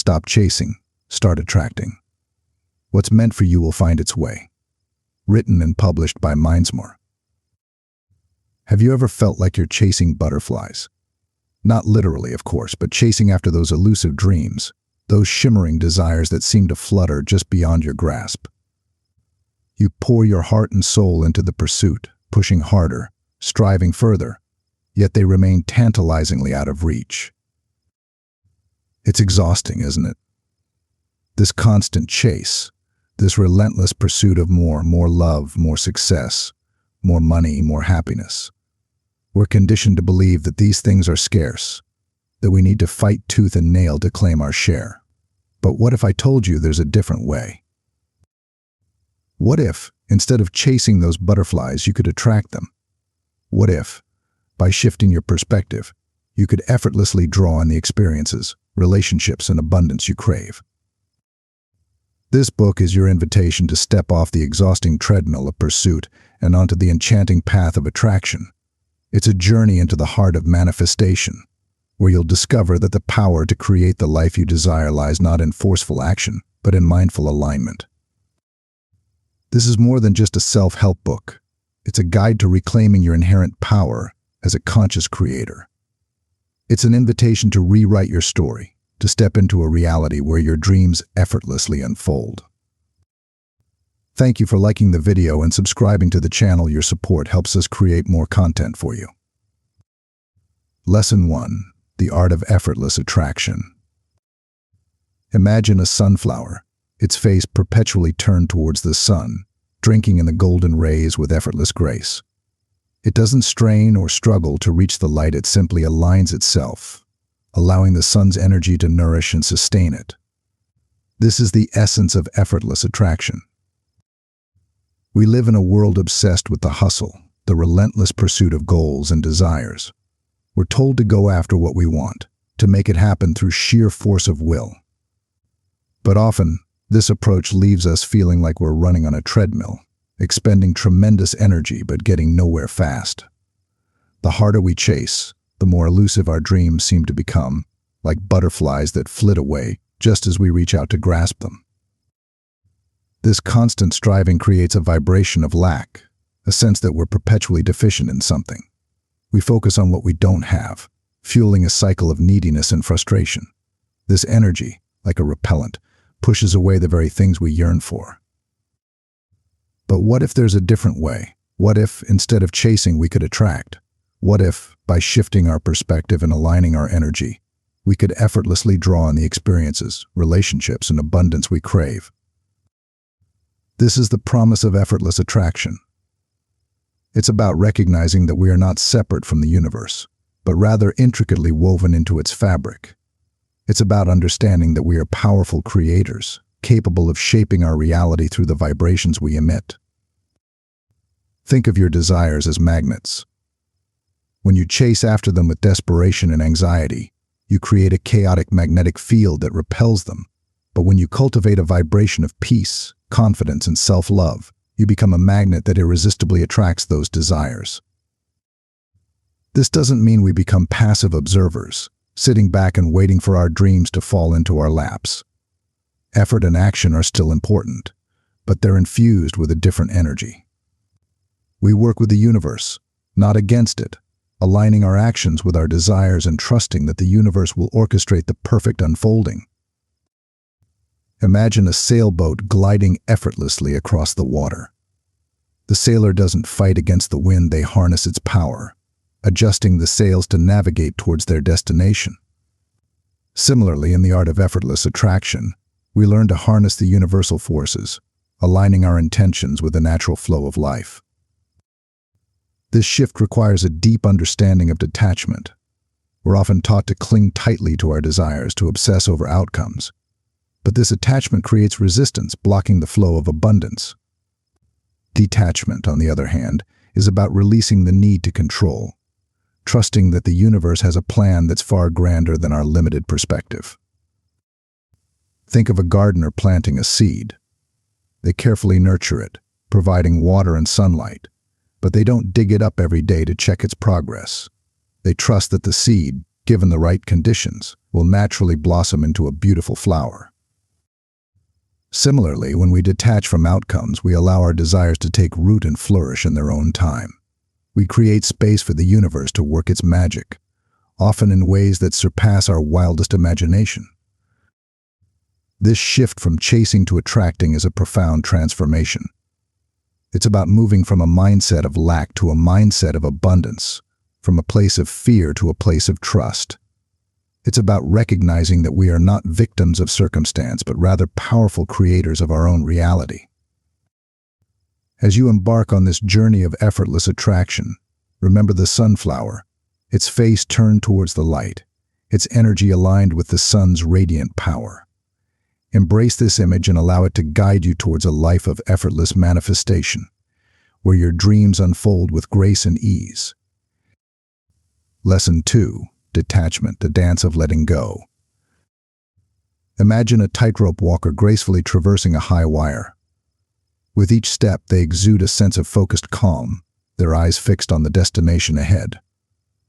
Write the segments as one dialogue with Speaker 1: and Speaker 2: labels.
Speaker 1: Stop chasing, start attracting. What's meant for you will find its way. Written and published by Mindsmore. Have you ever felt like you're chasing butterflies? Not literally, of course, but chasing after those elusive dreams, those shimmering desires that seem to flutter just beyond your grasp. You pour your heart and soul into the pursuit, pushing harder, striving further, yet they remain tantalizingly out of reach. It's exhausting, isn't it? This constant chase, this relentless pursuit of more love, more success, more money, more happiness. We're conditioned to believe that these things are scarce, that we need to fight tooth and nail to claim our share. But what if I told you there's a different way? What if, instead of chasing those butterflies, you could attract them? What if, by shifting your perspective, you could effortlessly draw on the experiences, relationships, and abundance you crave? This book is your invitation to step off the exhausting treadmill of pursuit and onto the enchanting path of attraction. It's a journey into the heart of manifestation, where you'll discover that the power to create the life you desire lies not in forceful action, but in mindful alignment. This is more than just a self-help book. It's a guide to reclaiming your inherent power as a conscious creator. It's an invitation to rewrite your story, to step into a reality where your dreams effortlessly unfold. Thank you for liking the video and subscribing to the channel. Your support helps us create more content for you. Lesson 1. The Art of Effortless Attraction. Imagine a sunflower, its face perpetually turned towards the sun, drinking in the golden rays with effortless grace. It doesn't strain or struggle to reach the light, it simply aligns itself, allowing the sun's energy to nourish and sustain it. This is the essence of effortless attraction. We live in a world obsessed with the hustle, the relentless pursuit of goals and desires. We're told to go after what we want, to make it happen through sheer force of will. But often, this approach leaves us feeling like we're running on a treadmill, expending tremendous energy but getting nowhere fast. The harder we chase, the more elusive our dreams seem to become, like butterflies that flit away just as we reach out to grasp them. This constant striving creates a vibration of lack, a sense that we're perpetually deficient in something. We focus on what we don't have, fueling a cycle of neediness and frustration. This energy, like a repellent, pushes away the very things we yearn for. But what if there's a different way? What if, instead of chasing, we could attract? What if, by shifting our perspective and aligning our energy, we could effortlessly draw on the experiences, relationships, and abundance we crave? This is the promise of effortless attraction. It's about recognizing that we are not separate from the universe, but rather intricately woven into its fabric. It's about understanding that we are powerful creators, capable of shaping our reality through the vibrations we emit. Think of your desires as magnets. When you chase after them with desperation and anxiety, you create a chaotic magnetic field that repels them. But when you cultivate a vibration of peace, confidence, and self-love, you become a magnet that irresistibly attracts those desires. This doesn't mean we become passive observers, sitting back and waiting for our dreams to fall into our laps. Effort and action are still important, but they're infused with a different energy. We work with the universe, not against it, aligning our actions with our desires and trusting that the universe will orchestrate the perfect unfolding. Imagine a sailboat gliding effortlessly across the water. The sailor doesn't fight against the wind, they harness its power, adjusting the sails to navigate towards their destination. Similarly, in the art of effortless attraction, we learn to harness the universal forces, aligning our intentions with the natural flow of life. This shift requires a deep understanding of detachment. We're often taught to cling tightly to our desires, to obsess over outcomes. But this attachment creates resistance, blocking the flow of abundance. Detachment, on the other hand, is about releasing the need to control, trusting that the universe has a plan that's far grander than our limited perspective. Think of a gardener planting a seed. They carefully nurture it, providing water and sunlight, but they don't dig it up every day to check its progress. They trust that the seed, given the right conditions, will naturally blossom into a beautiful flower. Similarly, when we detach from outcomes, we allow our desires to take root and flourish in their own time. We create space for the universe to work its magic, often in ways that surpass our wildest imagination. This shift from chasing to attracting is a profound transformation. It's about moving from a mindset of lack to a mindset of abundance, from a place of fear to a place of trust. It's about recognizing that we are not victims of circumstance, but rather powerful creators of our own reality. As you embark on this journey of effortless attraction, remember the sunflower, its face turned towards the light, its energy aligned with the sun's radiant power. Embrace this image and allow it to guide you towards a life of effortless manifestation, where your dreams unfold with grace and ease. Lesson 2. Detachment, the dance of letting go. Imagine a tightrope walker gracefully traversing a high wire. With each step, they exude a sense of focused calm, their eyes fixed on the destination ahead.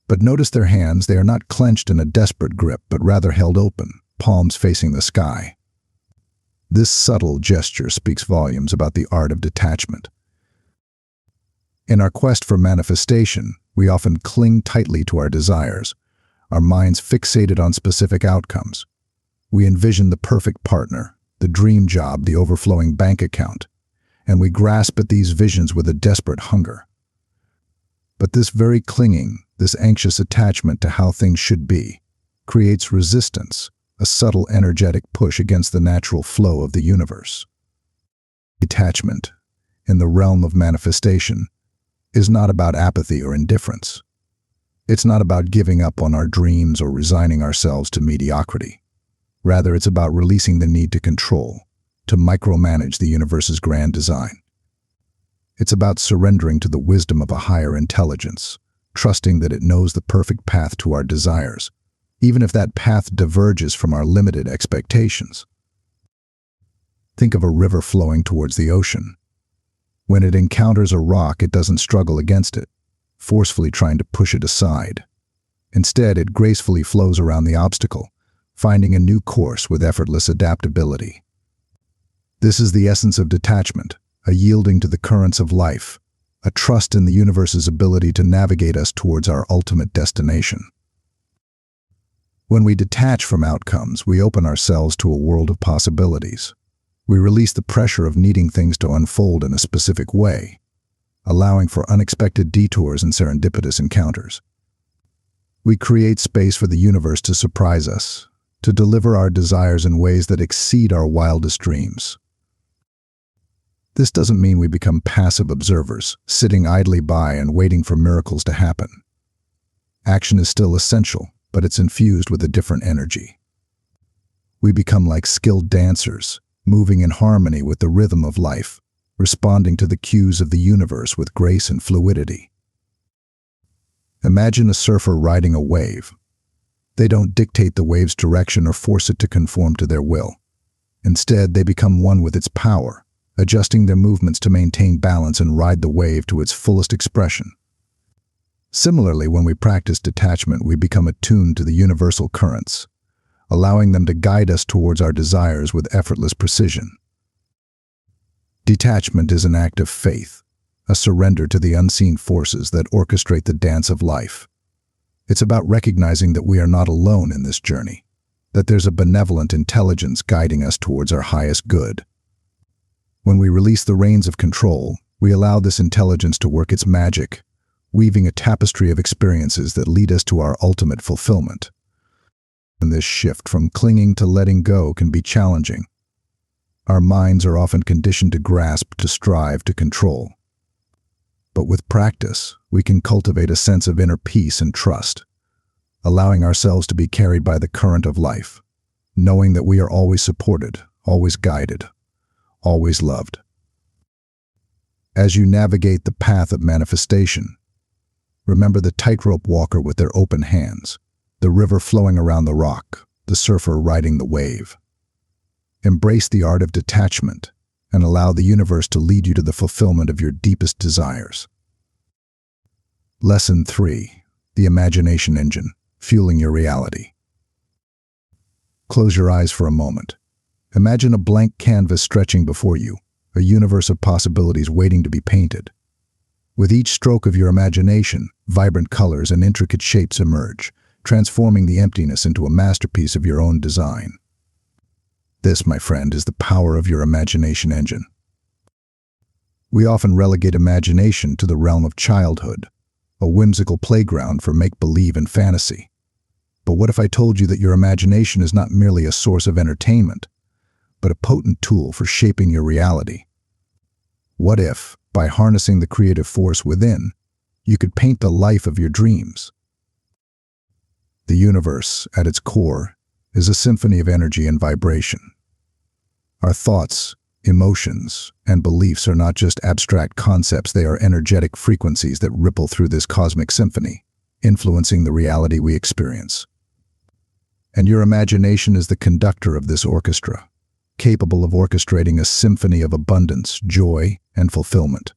Speaker 1: But notice their hands, they are not clenched in a desperate grip, but rather held open, palms facing the sky. This subtle gesture speaks volumes about the art of detachment. In our quest for manifestation, we often cling tightly to our desires, our minds fixated on specific outcomes. We envision the perfect partner, the dream job, the overflowing bank account, and we grasp at these visions with a desperate hunger. But this very clinging, this anxious attachment to how things should be, creates resistance, a subtle energetic push against the natural flow of the universe. Detachment, in the realm of manifestation, is not about apathy or indifference. It's not about giving up on our dreams or resigning ourselves to mediocrity. Rather, it's about releasing the need to control, to micromanage the universe's grand design. It's about surrendering to the wisdom of a higher intelligence, trusting that it knows the perfect path to our desires, even if that path diverges from our limited expectations. Think of a river flowing towards the ocean. When it encounters a rock, it doesn't struggle against it, forcefully trying to push it aside. Instead, it gracefully flows around the obstacle, finding a new course with effortless adaptability. This is the essence of detachment, a yielding to the currents of life, a trust in the universe's ability to navigate us towards our ultimate destination. When we detach from outcomes, we open ourselves to a world of possibilities. We release the pressure of needing things to unfold in a specific way, allowing for unexpected detours and serendipitous encounters. We create space for the universe to surprise us, to deliver our desires in ways that exceed our wildest dreams. This doesn't mean we become passive observers, sitting idly by and waiting for miracles to happen. Action is still essential, but it's infused with a different energy. We become like skilled dancers, moving in harmony with the rhythm of life, responding to the cues of the universe with grace and fluidity. Imagine a surfer riding a wave. They don't dictate the wave's direction or force it to conform to their will. Instead, they become one with its power, adjusting their movements to maintain balance and ride the wave to its fullest expression. Similarly, when we practice detachment, we become attuned to the universal currents, allowing them to guide us towards our desires with effortless precision. Detachment is an act of faith, a surrender to the unseen forces that orchestrate the dance of life. It's about recognizing that we are not alone in this journey, that there's a benevolent intelligence guiding us towards our highest good. When we release the reins of control, we allow this intelligence to work its magic, weaving a tapestry of experiences that lead us to our ultimate fulfillment. And this shift from clinging to letting go can be challenging. Our minds are often conditioned to grasp, to strive, to control. But with practice, we can cultivate a sense of inner peace and trust, allowing ourselves to be carried by the current of life, knowing that we are always supported, always guided, always loved. As you navigate the path of manifestation, remember the tightrope walker with their open hands, the river flowing around the rock, the surfer riding the wave. Embrace the art of detachment and allow the universe to lead you to the fulfillment of your deepest desires. Lesson 3. The Imagination Engine. fueling your reality. Close your eyes for a moment. Imagine a blank canvas stretching before you, a universe of possibilities waiting to be painted. With each stroke of your imagination, vibrant colors and intricate shapes emerge, transforming the emptiness into a masterpiece of your own design. This, my friend, is the power of your imagination engine. We often relegate imagination to the realm of childhood, a whimsical playground for make-believe and fantasy. But what if I told you that your imagination is not merely a source of entertainment, but a potent tool for shaping your reality? What if, by harnessing the creative force within, you could paint the life of your dreams? The universe, at its core, is a symphony of energy and vibration. Our thoughts, emotions, and beliefs are not just abstract concepts, they are energetic frequencies that ripple through this cosmic symphony, influencing the reality we experience. And your imagination is the conductor of this orchestra, capable of orchestrating a symphony of abundance, joy, and fulfillment.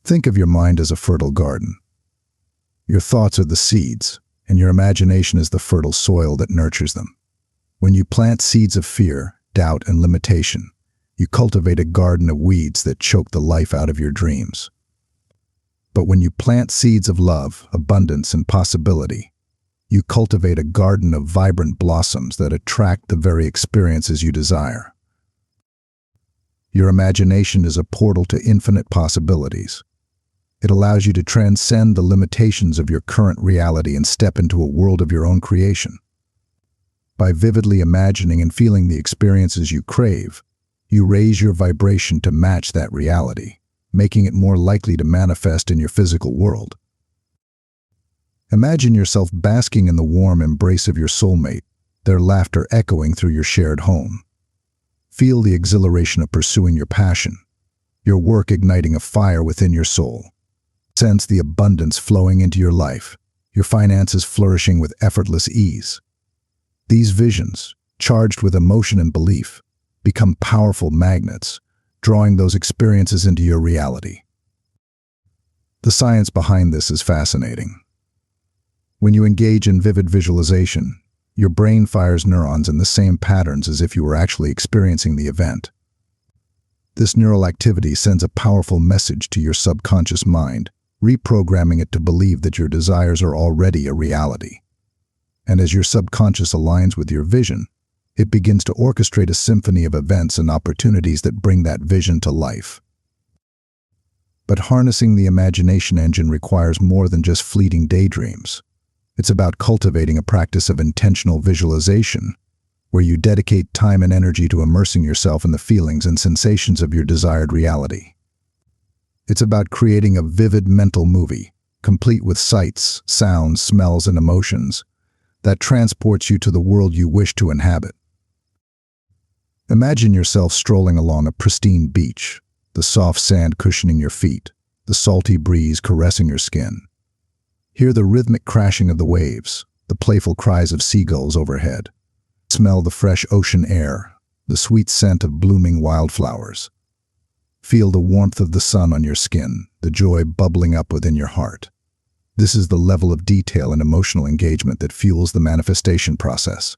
Speaker 1: Think of your mind as a fertile garden. Your thoughts are the seeds, and your imagination is the fertile soil that nurtures them. When you plant seeds of fear, doubt, and limitation, you cultivate a garden of weeds that choke the life out of your dreams. But when you plant seeds of love, abundance, and possibility, you cultivate a garden of vibrant blossoms that attract the very experiences you desire. Your imagination is a portal to infinite possibilities. It allows you to transcend the limitations of your current reality and step into a world of your own creation. By vividly imagining and feeling the experiences you crave, you raise your vibration to match that reality, making it more likely to manifest in your physical world. Imagine yourself basking in the warm embrace of your soulmate, their laughter echoing through your shared home. Feel the exhilaration of pursuing your passion, your work igniting a fire within your soul. Sense the abundance flowing into your life, your finances flourishing with effortless ease. These visions, charged with emotion and belief, become powerful magnets, drawing those experiences into your reality. The science behind this is fascinating. When you engage in vivid visualization, your brain fires neurons in the same patterns as if you were actually experiencing the event. This neural activity sends a powerful message to your subconscious mind, reprogramming it to believe that your desires are already a reality. And as your subconscious aligns with your vision, it begins to orchestrate a symphony of events and opportunities that bring that vision to life. But harnessing the imagination engine requires more than just fleeting daydreams. It's about cultivating a practice of intentional visualization, where you dedicate time and energy to immersing yourself in the feelings and sensations of your desired reality. It's about creating a vivid mental movie, complete with sights, sounds, smells, and emotions, that transports you to the world you wish to inhabit. Imagine yourself strolling along a pristine beach, the soft sand cushioning your feet, the salty breeze caressing your skin. Hear the rhythmic crashing of the waves, the playful cries of seagulls overhead. Smell the fresh ocean air, the sweet scent of blooming wildflowers. Feel the warmth of the sun on your skin, the joy bubbling up within your heart. This is the level of detail and emotional engagement that fuels the manifestation process.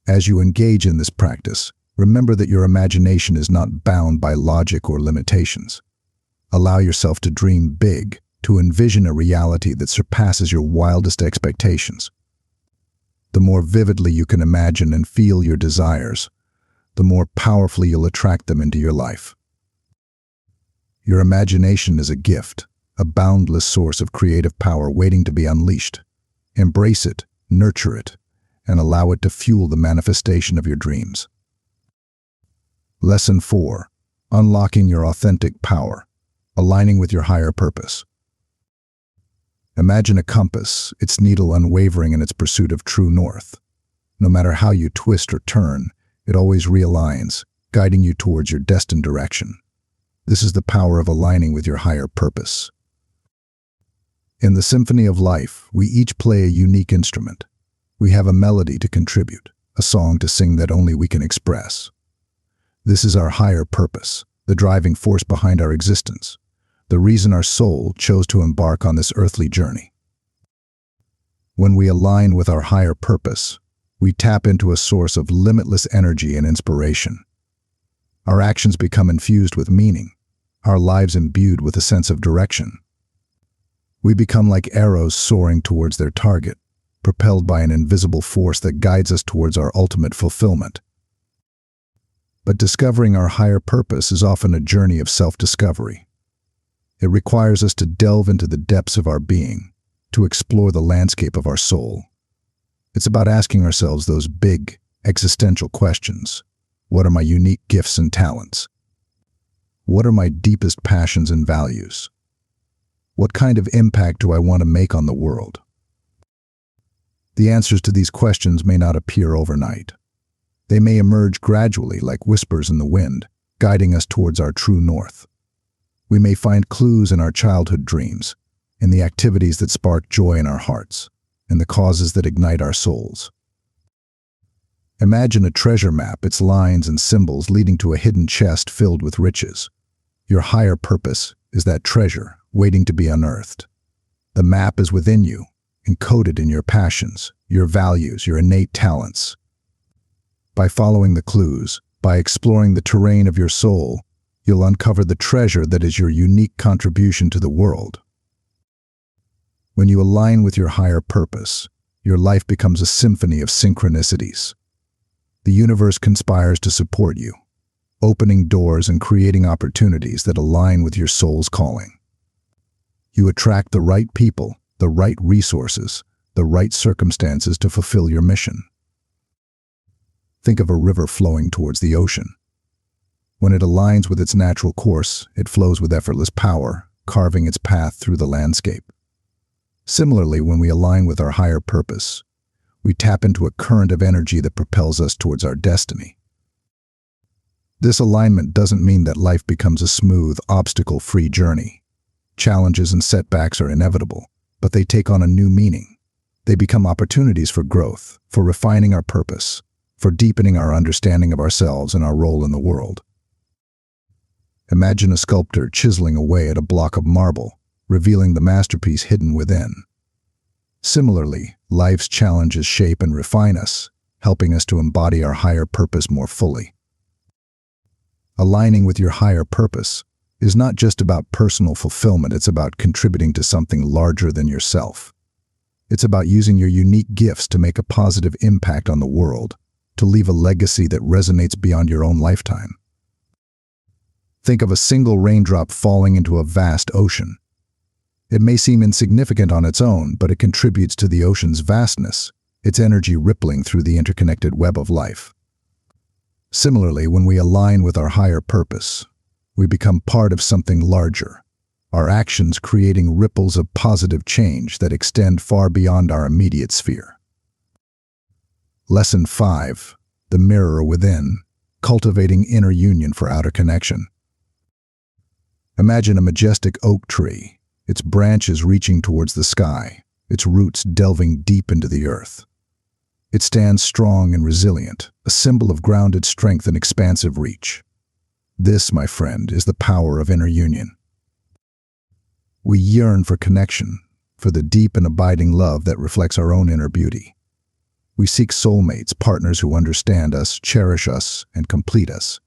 Speaker 1: As you engage in this practice, remember that your imagination is not bound by logic or limitations. Allow yourself to dream big, to envision a reality that surpasses your wildest expectations. The more vividly you can imagine and feel your desires, the more powerfully you'll attract them into your life. Your imagination is a gift, a boundless source of creative power waiting to be unleashed. Embrace it, nurture it, and allow it to fuel the manifestation of your dreams. Lesson 4. Unlocking your authentic power, aligning with your higher purpose. Imagine a compass, its needle unwavering in its pursuit of true north. No matter how you twist or turn, it always realigns, guiding you towards your destined direction. This is the power of aligning with your higher purpose. In the symphony of life, we each play a unique instrument. We have a melody to contribute, a song to sing that only we can express. This is our higher purpose, the driving force behind our existence, the reason our soul chose to embark on this earthly journey. When we align with our higher purpose, we tap into a source of limitless energy and inspiration. Our actions become infused with meaning, our lives imbued with a sense of direction. We become like arrows soaring towards their target, propelled by an invisible force that guides us towards our ultimate fulfillment. But discovering our higher purpose is often a journey of self-discovery. It requires us to delve into the depths of our being, to explore the landscape of our soul. It's about asking ourselves those big, existential questions. What are my unique gifts and talents? What are my deepest passions and values? What kind of impact do I want to make on the world? The answers to these questions may not appear overnight. They may emerge gradually like whispers in the wind, guiding us towards our true north. We may find clues in our childhood dreams, in the activities that spark joy in our hearts, and the causes that ignite our souls. Imagine a treasure map, its lines and symbols leading to a hidden chest filled with riches. Your higher purpose is that treasure waiting to be unearthed. The map is within you, encoded in your passions, your values, your innate talents. By following the clues, by exploring the terrain of your soul, you'll uncover the treasure that is your unique contribution to the world. When you align with your higher purpose, your life becomes a symphony of synchronicities. The universe conspires to support you, opening doors and creating opportunities that align with your soul's calling. You attract the right people, the right resources, the right circumstances to fulfill your mission. Think of a river flowing towards the ocean. When it aligns with its natural course, it flows with effortless power, carving its path through the landscape. Similarly, when we align with our higher purpose, we tap into a current of energy that propels us towards our destiny. This alignment doesn't mean that life becomes a smooth, obstacle-free journey. Challenges and setbacks are inevitable, but they take on a new meaning. They become opportunities for growth, for refining our purpose, for deepening our understanding of ourselves and our role in the world. Imagine a sculptor chiseling away at a block of marble, revealing the masterpiece hidden within. Similarly, life's challenges shape and refine us, helping us to embody our higher purpose more fully. Aligning with your higher purpose is not just about personal fulfillment, it's about contributing to something larger than yourself. It's about using your unique gifts to make a positive impact on the world, to leave a legacy that resonates beyond your own lifetime. Think of a single raindrop falling into a vast ocean. It may seem insignificant on its own, but it contributes to the ocean's vastness, its energy rippling through the interconnected web of life. Similarly, when we align with our higher purpose, we become part of something larger, our actions creating ripples of positive change that extend far beyond our immediate sphere. Lesson 5. The Mirror Within, Cultivating Inner Union for Outer Connection. Imagine a majestic oak tree, its branches reaching towards the sky, its roots delving deep into the earth. It stands strong and resilient, a symbol of grounded strength and expansive reach. This, my friend, is the power of inner union. We yearn for connection, for the deep and abiding love that reflects our own inner beauty. We seek soulmates, partners who understand us, cherish us, and complete us.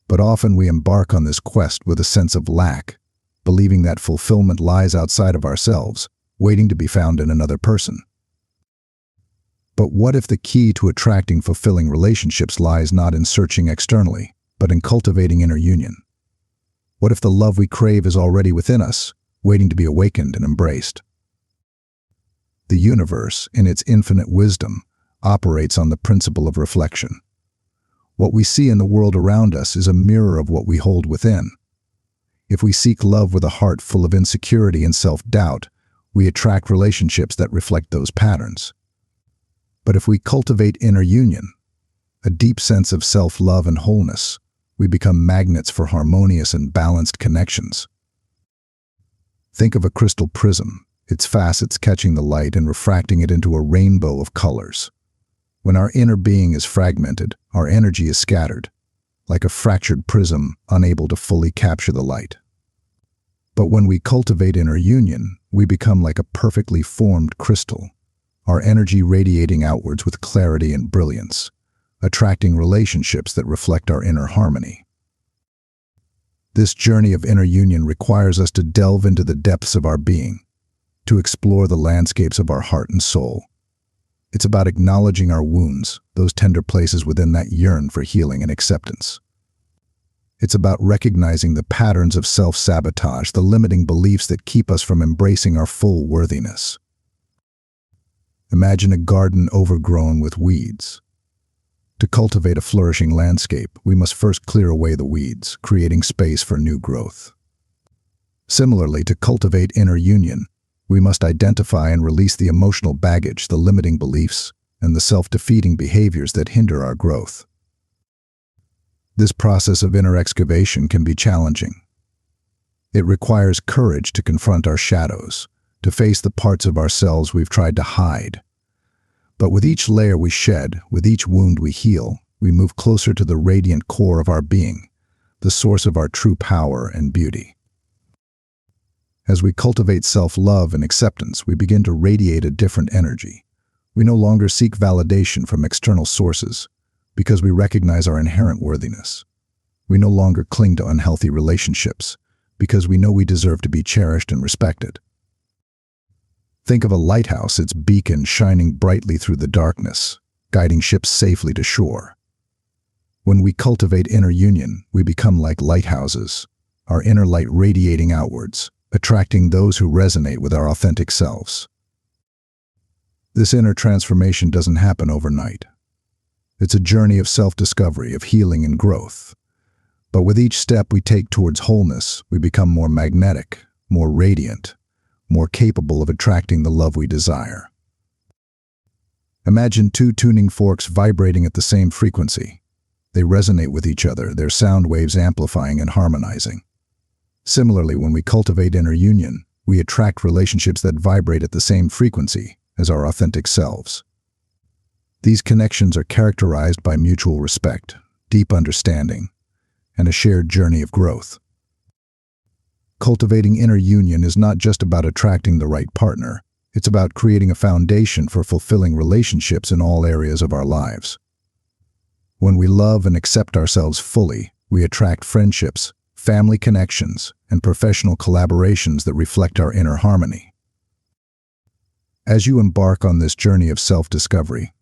Speaker 1: But often we embark on this quest with a sense of lack, believing that fulfillment lies outside of ourselves, waiting to be found in another person. But what if the key to attracting fulfilling relationships lies not in searching externally, but in cultivating inner union? What if the love we crave is already within us, waiting to be awakened and embraced? The universe, in its infinite wisdom, operates on the principle of reflection. What we see in the world around us is a mirror of what we hold within. If we seek love with a heart full of insecurity and self-doubt, we attract relationships that reflect those patterns. But if we cultivate inner union, a deep sense of self-love and wholeness, we become magnets for harmonious and balanced connections. Think of a crystal prism, its facets catching the light and refracting it into a rainbow of colors. When our inner being is fragmented, our energy is scattered, like a fractured prism unable to fully capture the light. But when we cultivate inner union, we become like a perfectly formed crystal, our energy radiating outwards with clarity and brilliance, attracting relationships that reflect our inner harmony. This journey of inner union requires us to delve into the depths of our being, to explore the landscapes of our heart and soul. It's about acknowledging our wounds, those tender places within that yearn for healing and acceptance. It's about recognizing the patterns of self-sabotage, the limiting beliefs that keep us from embracing our full worthiness. Imagine a garden overgrown with weeds. To cultivate a flourishing landscape, we must first clear away the weeds, creating space for new growth. Similarly, to cultivate inner union, we must identify and release the emotional baggage, the limiting beliefs, and the self-defeating behaviors that hinder our growth. This process of inner excavation can be challenging. It requires courage to confront our shadows, to face the parts of ourselves we've tried to hide. But with each layer we shed, with each wound we heal, we move closer to the radiant core of our being, the source of our true power and beauty. As we cultivate self-love and acceptance, we begin to radiate a different energy. We no longer seek validation from external sources because we recognize our inherent worthiness. We no longer cling to unhealthy relationships because we know we deserve to be cherished and respected. Think of a lighthouse, its beacon shining brightly through the darkness, guiding ships safely to shore. When we cultivate inner union, we become like lighthouses, our inner light radiating outwards, attracting those who resonate with our authentic selves. This inner transformation doesn't happen overnight. It's a journey of self-discovery, of healing and growth. But with each step we take towards wholeness, we become more magnetic, more radiant, more capable of attracting the love we desire. Imagine two tuning forks vibrating at the same frequency. They resonate with each other, their sound waves amplifying and harmonizing. Similarly, when we cultivate inner union, we attract relationships that vibrate at the same frequency as our authentic selves. These connections are characterized by mutual respect, deep understanding, and a shared journey of growth. Cultivating inner union is not just about attracting the right partner, it's about creating a foundation for fulfilling relationships in all areas of our lives. When we love and accept ourselves fully, we attract friendships, family connections, and professional collaborations that reflect our inner harmony. As you embark on this journey of self-discovery,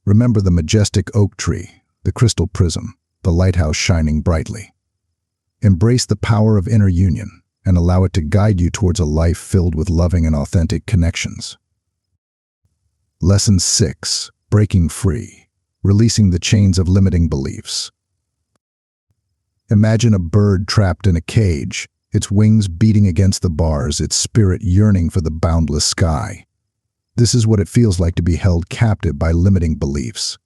Speaker 1: remember the majestic oak tree, the crystal prism, the lighthouse shining brightly. Embrace the power of inner union and allow it to guide you towards a life filled with loving and authentic connections. Lesson 6. Breaking free. Releasing the chains of limiting beliefs. Imagine a bird trapped in a cage, its wings beating against the bars, its spirit yearning for the boundless sky. This is what it feels like to be held captive by limiting beliefs.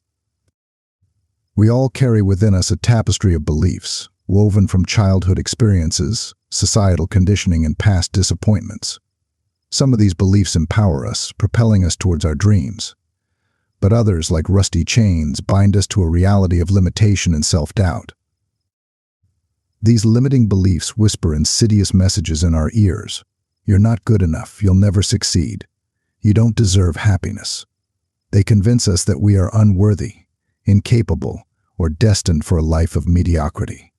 Speaker 1: We all carry within us a tapestry of beliefs, woven from childhood experiences, societal conditioning, and past disappointments. Some of these beliefs empower us, propelling us towards our dreams. But others, like rusty chains, bind us to a reality of limitation and self-doubt. These limiting beliefs whisper insidious messages in our ears. You're not good enough, you'll never succeed. You don't deserve happiness. They convince us that we are unworthy, incapable, or destined for a life of mediocrity.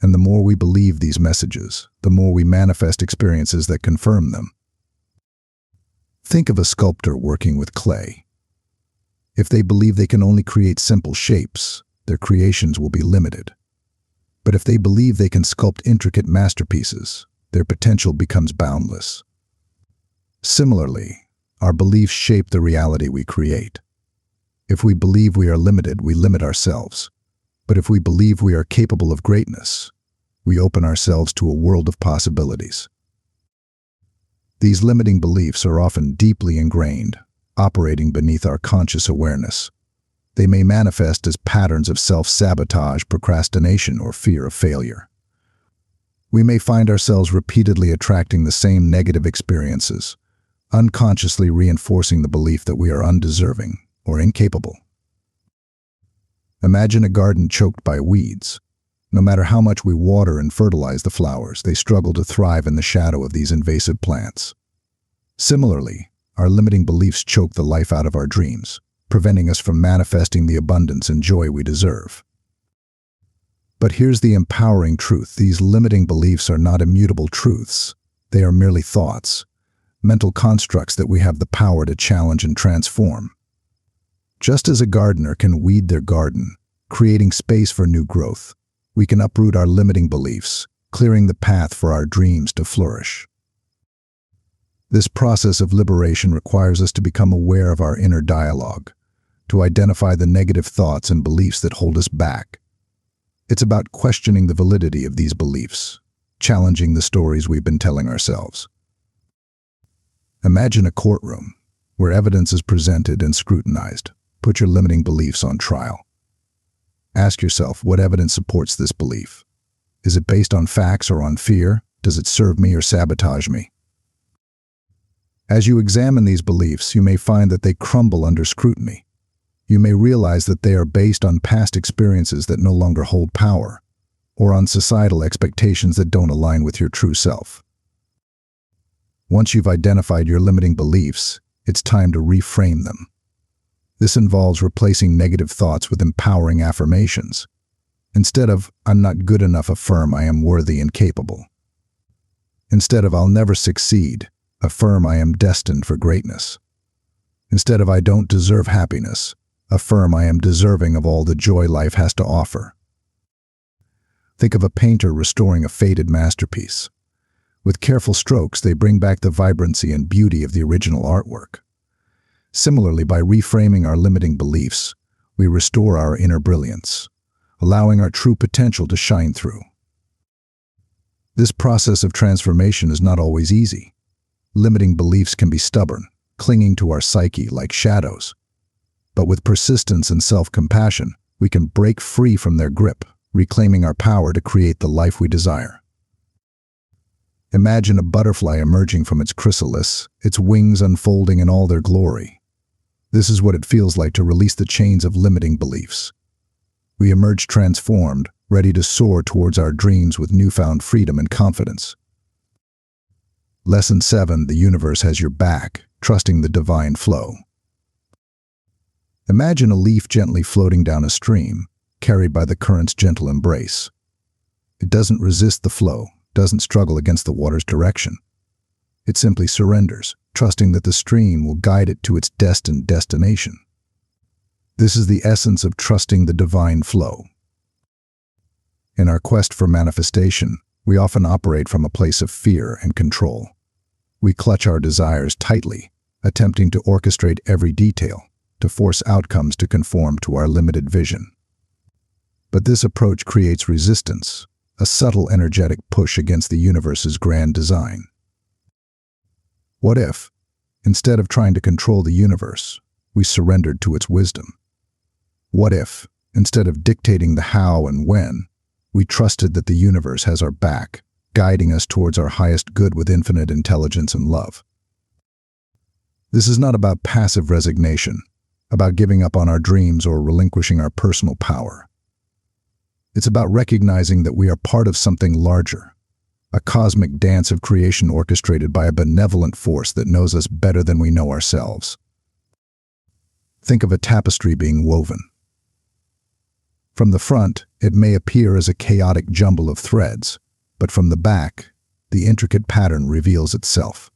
Speaker 1: And the more we believe these messages, the more we manifest experiences that confirm them. Think of a sculptor working with clay. If they believe they can only create simple shapes, their creations will be limited. But if they believe they can sculpt intricate masterpieces, their potential becomes boundless. Similarly, our beliefs shape the reality we create. If we believe we are limited, we limit ourselves. But if we believe we are capable of greatness, we open ourselves to a world of possibilities. These limiting beliefs are often deeply ingrained, operating beneath our conscious awareness. They may manifest as patterns of self-sabotage, procrastination, or fear of failure. We may find ourselves repeatedly attracting the same negative experiences, unconsciously reinforcing the belief that we are undeserving or incapable. Imagine a garden choked by weeds. No matter how much we water and fertilize the flowers, they struggle to thrive in the shadow of these invasive plants. Similarly, our limiting beliefs choke the life out of our dreams, preventing us from manifesting the abundance and joy we deserve. But here's the empowering truth. These limiting beliefs are not immutable truths. They are merely thoughts, mental constructs that we have the power to challenge and transform. Just as a gardener can weed their garden, creating space for new growth, we can uproot our limiting beliefs, clearing the path for our dreams to flourish. This process of liberation requires us to become aware of our inner dialogue, to identify the negative thoughts and beliefs that hold us back. It's about questioning the validity of these beliefs, challenging the stories we've been telling ourselves. Imagine a courtroom where evidence is presented and scrutinized. Put your limiting beliefs on trial. Ask yourself, what evidence supports this belief? Is it based on facts or on fear? Does it serve me or sabotage me? As you examine these beliefs, you may find that they crumble under scrutiny. You may realize that they are based on past experiences that no longer hold power, or on societal expectations that don't align with your true self. Once you've identified your limiting beliefs, it's time to reframe them. This involves replacing negative thoughts with empowering affirmations. Instead of, "I'm not good enough," affirm, "I am worthy and capable." Instead of, "I'll never succeed," affirm, "I am destined for greatness." Instead of, "I don't deserve happiness," affirm, "I am deserving of all the joy life has to offer." Think of a painter restoring a faded masterpiece. With careful strokes, they bring back the vibrancy and beauty of the original artwork. Similarly, by reframing our limiting beliefs, we restore our inner brilliance, allowing our true potential to shine through. This process of transformation is not always easy. Limiting beliefs can be stubborn, clinging to our psyche like shadows. But with persistence and self-compassion, we can break free from their grip, reclaiming our power to create the life we desire. Imagine a butterfly emerging from its chrysalis, its wings unfolding in all their glory. This is what it feels like to release the chains of limiting beliefs. We emerge transformed, ready to soar towards our dreams with newfound freedom and confidence. Lesson 7: The universe has your back, trusting the divine flow. Imagine a leaf gently floating down a stream, carried by the current's gentle embrace. It doesn't resist the flow, doesn't struggle against the water's direction. It simply surrenders, trusting that the stream will guide it to its destined destination. This is the essence of trusting the divine flow. In our quest for manifestation, we often operate from a place of fear and control. We clutch our desires tightly, attempting to orchestrate every detail, to force outcomes to conform to our limited vision. But this approach creates resistance, a subtle energetic push against the universe's grand design. What if, instead of trying to control the universe, we surrendered to its wisdom? What if, instead of dictating the how and when, we trusted that the universe has our back, guiding us towards our highest good with infinite intelligence and love? This is not about passive resignation, about giving up on our dreams or relinquishing our personal power. It's about recognizing that we are part of something larger, a cosmic dance of creation orchestrated by a benevolent force that knows us better than we know ourselves. Think of a tapestry being woven. From the front, it may appear as a chaotic jumble of threads, but from the back, the intricate pattern reveals itself.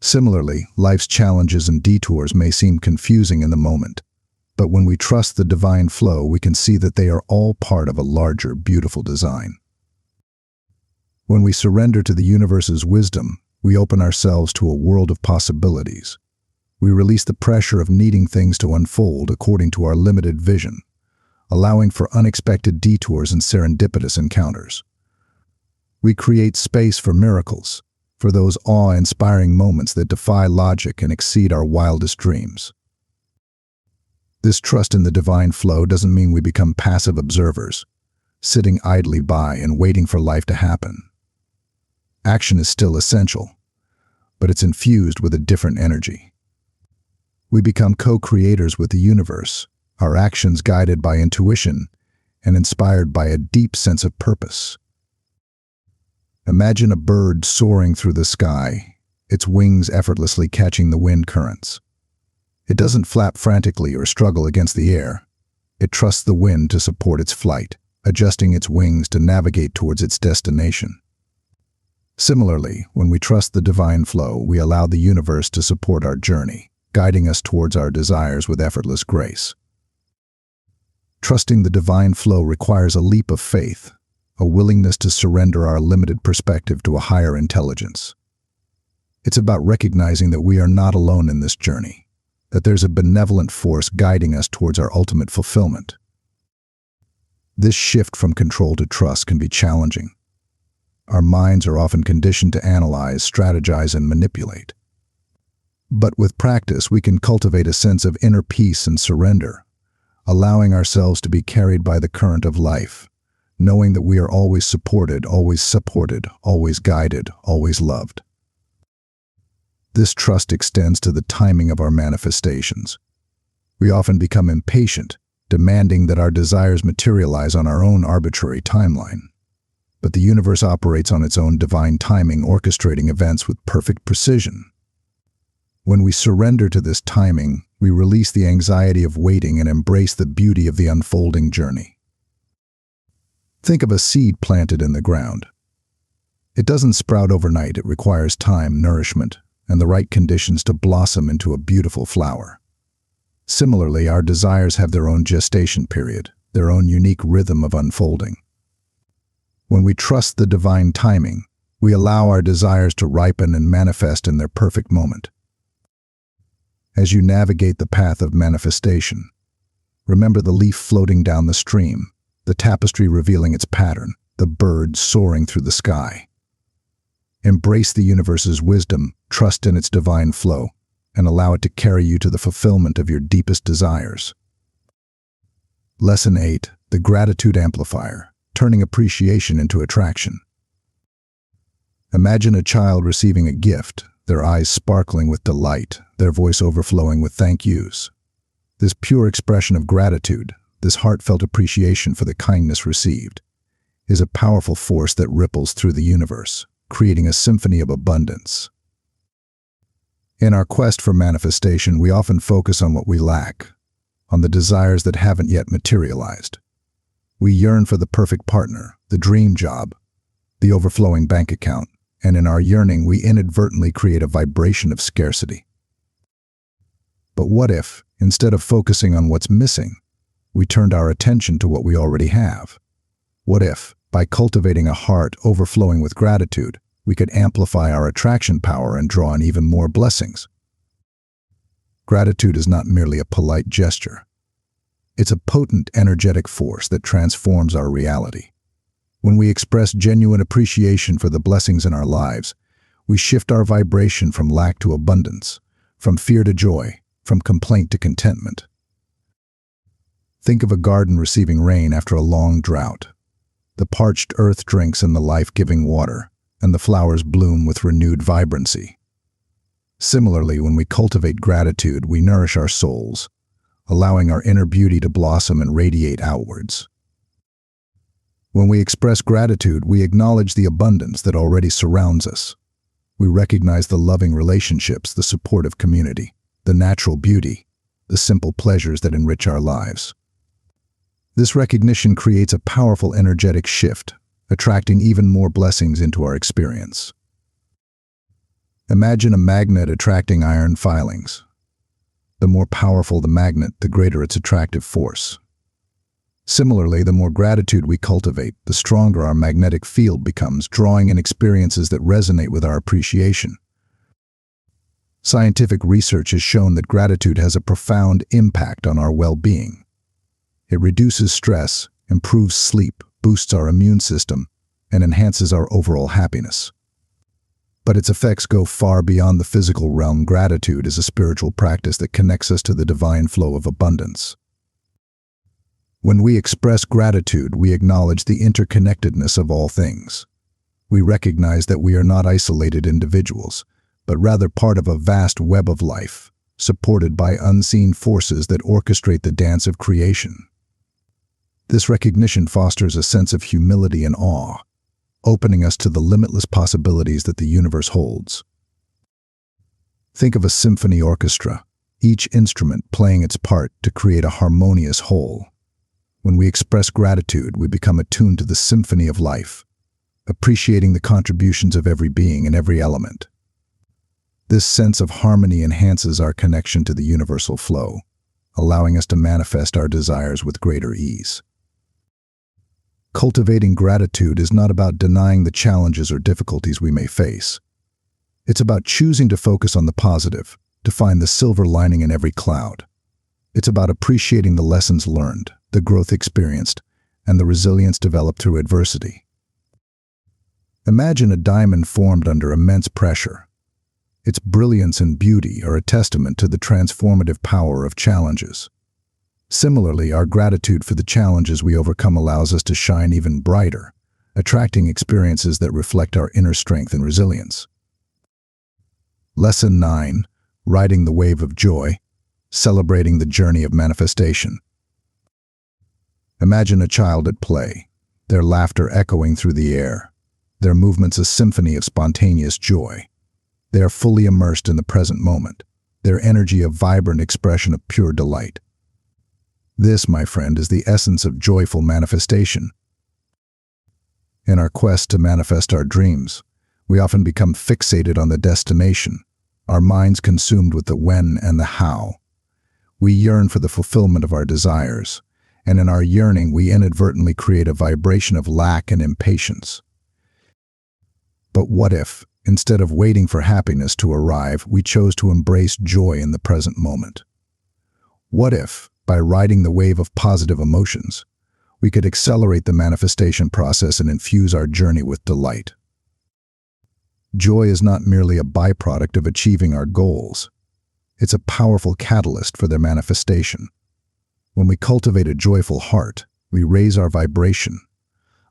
Speaker 1: Similarly, life's challenges and detours may seem confusing in the moment, but when we trust the divine flow, we can see that they are all part of a larger, beautiful design. When we surrender to the universe's wisdom, we open ourselves to a world of possibilities. We release the pressure of needing things to unfold according to our limited vision, allowing for unexpected detours and serendipitous encounters. We create space for miracles, for those awe-inspiring moments that defy logic and exceed our wildest dreams. This trust in the divine flow doesn't mean we become passive observers, sitting idly by and waiting for life to happen. Action is still essential, but it's infused with a different energy. We become co-creators with the universe, our actions guided by intuition and inspired by a deep sense of purpose. Imagine a bird soaring through the sky, its wings effortlessly catching the wind currents. It doesn't flap frantically or struggle against the air. It trusts the wind to support its flight, adjusting its wings to navigate towards its destination. Similarly, when we trust the divine flow, we allow the universe to support our journey, guiding us towards our desires with effortless grace. Trusting the divine flow requires a leap of faith, a willingness to surrender our limited perspective to a higher intelligence. It's about recognizing that we are not alone in this journey, that there's a benevolent force guiding us towards our ultimate fulfillment. This shift from control to trust can be challenging. Our minds are often conditioned to analyze, strategize, and manipulate. But with practice, we can cultivate a sense of inner peace and surrender, allowing ourselves to be carried by the current of life, knowing that we are always supported, always guided, always loved. This trust extends to the timing of our manifestations. We often become impatient, demanding that our desires materialize on our own arbitrary timeline. But the universe operates on its own divine timing, orchestrating events with perfect precision. When we surrender to this timing, we release the anxiety of waiting and embrace the beauty of the unfolding journey. Think of a seed planted in the ground. It doesn't sprout overnight. It requires time, nourishment, and the right conditions to blossom into a beautiful flower. Similarly, our desires have their own gestation period, their own unique rhythm of unfolding. When we trust the divine timing, we allow our desires to ripen and manifest in their perfect moment. As you navigate the path of manifestation, remember the leaf floating down the stream, the tapestry revealing its pattern, the bird soaring through the sky. Embrace the universe's wisdom, trust in its divine flow, and allow it to carry you to the fulfillment of your deepest desires. Lesson 8. The Gratitude Amplifier, turning appreciation into attraction. Imagine a child receiving a gift, their eyes sparkling with delight, their voice overflowing with thank yous. This pure expression of gratitude, this heartfelt appreciation for the kindness received, is a powerful force that ripples through the universe, creating a symphony of abundance. In our quest for manifestation, we often focus on what we lack, on the desires that haven't yet materialized. We yearn for the perfect partner, the dream job, the overflowing bank account, and in our yearning, we inadvertently create a vibration of scarcity. But what if, instead of focusing on what's missing, we turned our attention to what we already have? What if, by cultivating a heart overflowing with gratitude, we could amplify our attraction power and draw in even more blessings? Gratitude is not merely a polite gesture. It's a potent, energetic force that transforms our reality. When we express genuine appreciation for the blessings in our lives, we shift our vibration from lack to abundance, from fear to joy, from complaint to contentment. Think of a garden receiving rain after a long drought. The parched earth drinks in the life-giving water, and the flowers bloom with renewed vibrancy. Similarly, when we cultivate gratitude, we nourish our souls, allowing our inner beauty to blossom and radiate outwards. When we express gratitude, we acknowledge the abundance that already surrounds us. We recognize the loving relationships, the supportive community, the natural beauty, the simple pleasures that enrich our lives. This recognition creates a powerful energetic shift, attracting even more blessings into our experience. Imagine a magnet attracting iron filings. The more powerful the magnet, the greater its attractive force. Similarly, the more gratitude we cultivate, the stronger our magnetic field becomes, drawing in experiences that resonate with our appreciation. Scientific research has shown that gratitude has a profound impact on our well-being. It reduces stress, improves sleep, boosts our immune system, and enhances our overall happiness. But its effects go far beyond the physical realm. Gratitude is a spiritual practice that connects us to the divine flow of abundance. When we express gratitude, we acknowledge the interconnectedness of all things. We recognize that we are not isolated individuals, but rather part of a vast web of life, supported by unseen forces that orchestrate the dance of creation. This recognition fosters a sense of humility and awe, opening us to the limitless possibilities that the universe holds. Think of a symphony orchestra, each instrument playing its part to create a harmonious whole. When we express gratitude, we become attuned to the symphony of life, appreciating the contributions of every being and every element. This sense of harmony enhances our connection to the universal flow, allowing us to manifest our desires with greater ease. Cultivating gratitude is not about denying the challenges or difficulties we may face. It's about choosing to focus on the positive, to find the silver lining in every cloud. It's about appreciating the lessons learned, the growth experienced, and the resilience developed through adversity. Imagine a diamond formed under immense pressure. Its brilliance and beauty are a testament to the transformative power of challenges. Similarly, our gratitude for the challenges we overcome allows us to shine even brighter, attracting experiences that reflect our inner strength and resilience. Lesson 9. Riding the wave of joy, celebrating the journey of manifestation. Imagine a child at play, their laughter echoing through the air, their movements a symphony of spontaneous joy. They are fully immersed in the present moment, their energy a vibrant expression of pure delight. This, my friend, is the essence of joyful manifestation. In our quest to manifest our dreams, we often become fixated on the destination, our minds consumed with the when and the how. We yearn for the fulfillment of our desires, and in our yearning we inadvertently create a vibration of lack and impatience. But what if, instead of waiting for happiness to arrive, we chose to embrace joy in the present moment? What if, by riding the wave of positive emotions, we could accelerate the manifestation process and infuse our journey with delight? Joy is not merely a byproduct of achieving our goals. It's a powerful catalyst for their manifestation. When we cultivate a joyful heart, we raise our vibration,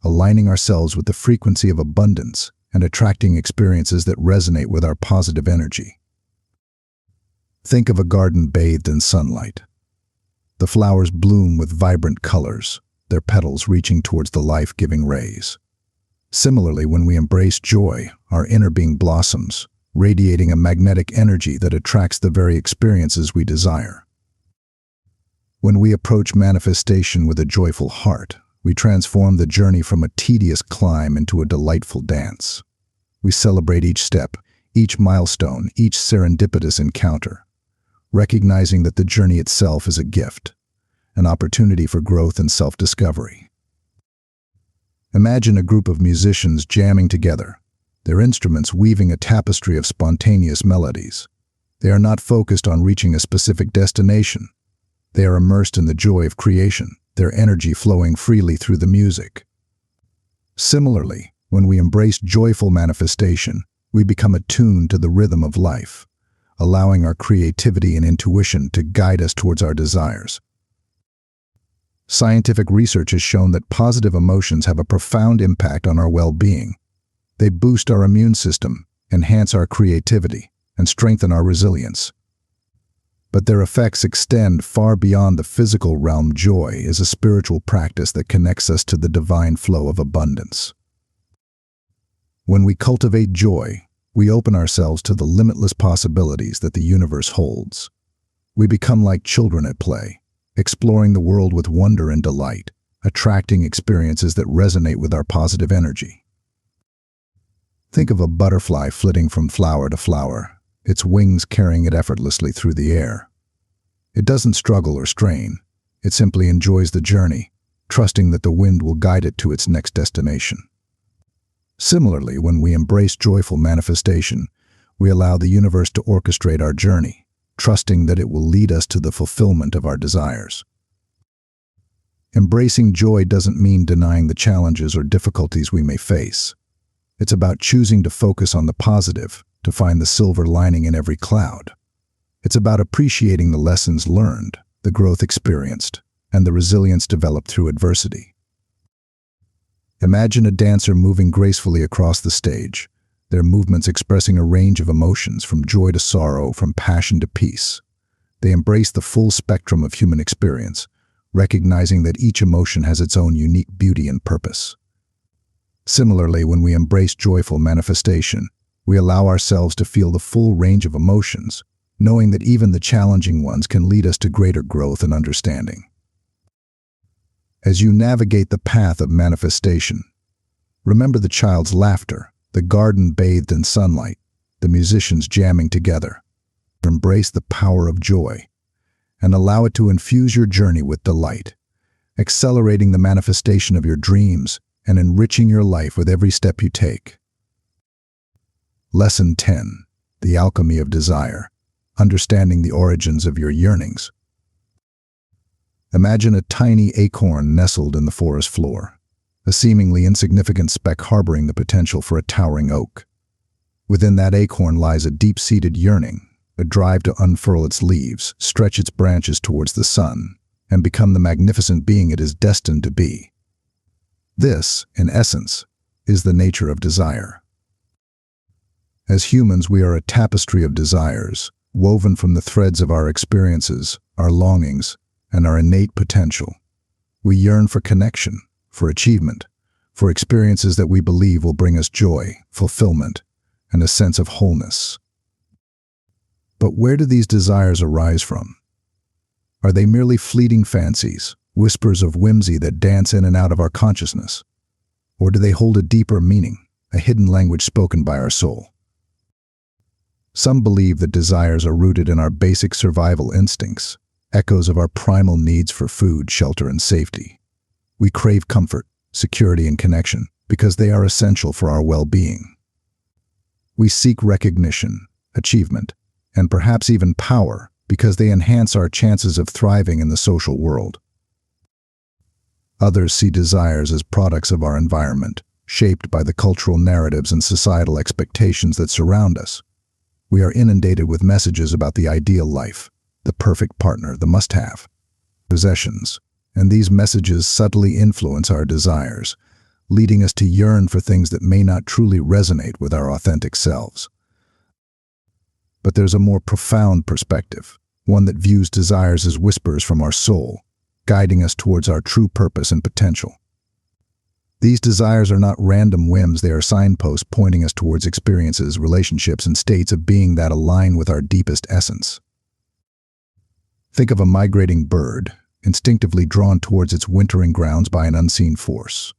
Speaker 1: aligning ourselves with the frequency of abundance and attracting experiences that resonate with our positive energy. Think of a garden bathed in sunlight. The flowers bloom with vibrant colors, their petals reaching towards the life-giving rays. Similarly, when we embrace joy, our inner being blossoms, radiating a magnetic energy that attracts the very experiences we desire. When we approach manifestation with a joyful heart, we transform the journey from a tedious climb into a delightful dance. We celebrate each step, each milestone, each serendipitous encounter, recognizing that the journey itself is a gift, an opportunity for growth and self-discovery. Imagine a group of musicians jamming together, their instruments weaving a tapestry of spontaneous melodies. They are not focused on reaching a specific destination. They are immersed in the joy of creation, their energy flowing freely through the music. Similarly, when we embrace joyful manifestation, we become attuned to the rhythm of life, allowing our creativity and intuition to guide us towards our desires. Scientific research has shown that positive emotions have a profound impact on our well-being. They boost our immune system, enhance our creativity, and strengthen our resilience. But their effects extend far beyond the physical realm. Joy is a spiritual practice that connects us to the divine flow of abundance. When we cultivate joy, we open ourselves to the limitless possibilities that the universe holds. We become like children at play, exploring the world with wonder and delight, attracting experiences that resonate with our positive energy. Think of a butterfly flitting from flower to flower, its wings carrying it effortlessly through the air. It doesn't struggle or strain. It simply enjoys the journey, trusting that the wind will guide it to its next destination. Similarly, when we embrace joyful manifestation, we allow the universe to orchestrate our journey, trusting that it will lead us to the fulfillment of our desires. Embracing joy doesn't mean denying the challenges or difficulties we may face. It's about choosing to focus on the positive, to find the silver lining in every cloud. It's about appreciating the lessons learned, the growth experienced, and the resilience developed through adversity. Imagine a dancer moving gracefully across the stage, their movements expressing a range of emotions from joy to sorrow, from passion to peace. They embrace the full spectrum of human experience, recognizing that each emotion has its own unique beauty and purpose. Similarly, when we embrace joyful manifestation, We allow ourselves to feel the full range of emotions, knowing that even the challenging ones can lead us to greater growth and understanding. As you navigate the path of manifestation, remember the child's laughter, the garden bathed in sunlight, the musicians jamming together. Embrace the power of joy and allow it to infuse your journey with delight, accelerating the manifestation of your dreams and enriching your life with every step you take. Lesson 10. The Alchemy of Desire. Understanding the origins of your yearnings. Imagine a tiny acorn nestled in the forest floor, a seemingly insignificant speck harboring the potential for a towering oak. Within that acorn lies a deep-seated yearning, a drive to unfurl its leaves, stretch its branches towards the sun, and become the magnificent being it is destined to be. This, in essence, is the nature of desire. As humans, we are a tapestry of desires, woven from the threads of our experiences, our longings, and our innate potential. We yearn for connection, for achievement, for experiences that we believe will bring us joy, fulfillment, and a sense of wholeness. But where do these desires arise from? Are they merely fleeting fancies, whispers of whimsy that dance in and out of our consciousness? Or do they hold a deeper meaning, a hidden language spoken by our soul? Some believe that desires are rooted in our basic survival instincts, echoes of our primal needs for food, shelter, and safety. We crave comfort, security, and connection because they are essential for our well-being. We seek recognition, achievement, and perhaps even power because they enhance our chances of thriving in the social world. Others see desires as products of our environment, shaped by the cultural narratives and societal expectations that surround us. We are inundated with messages about the ideal life, the perfect partner, the must-have, possessions, and these messages subtly influence our desires, leading us to yearn for things that may not truly resonate with our authentic selves. But there's a more profound perspective, one that views desires as whispers from our soul, guiding us towards our true purpose and potential. These desires are not random whims, they are signposts pointing us towards experiences, relationships, and states of being that align with our deepest essence. Think of a migrating bird, instinctively drawn towards its wintering grounds by an unseen force.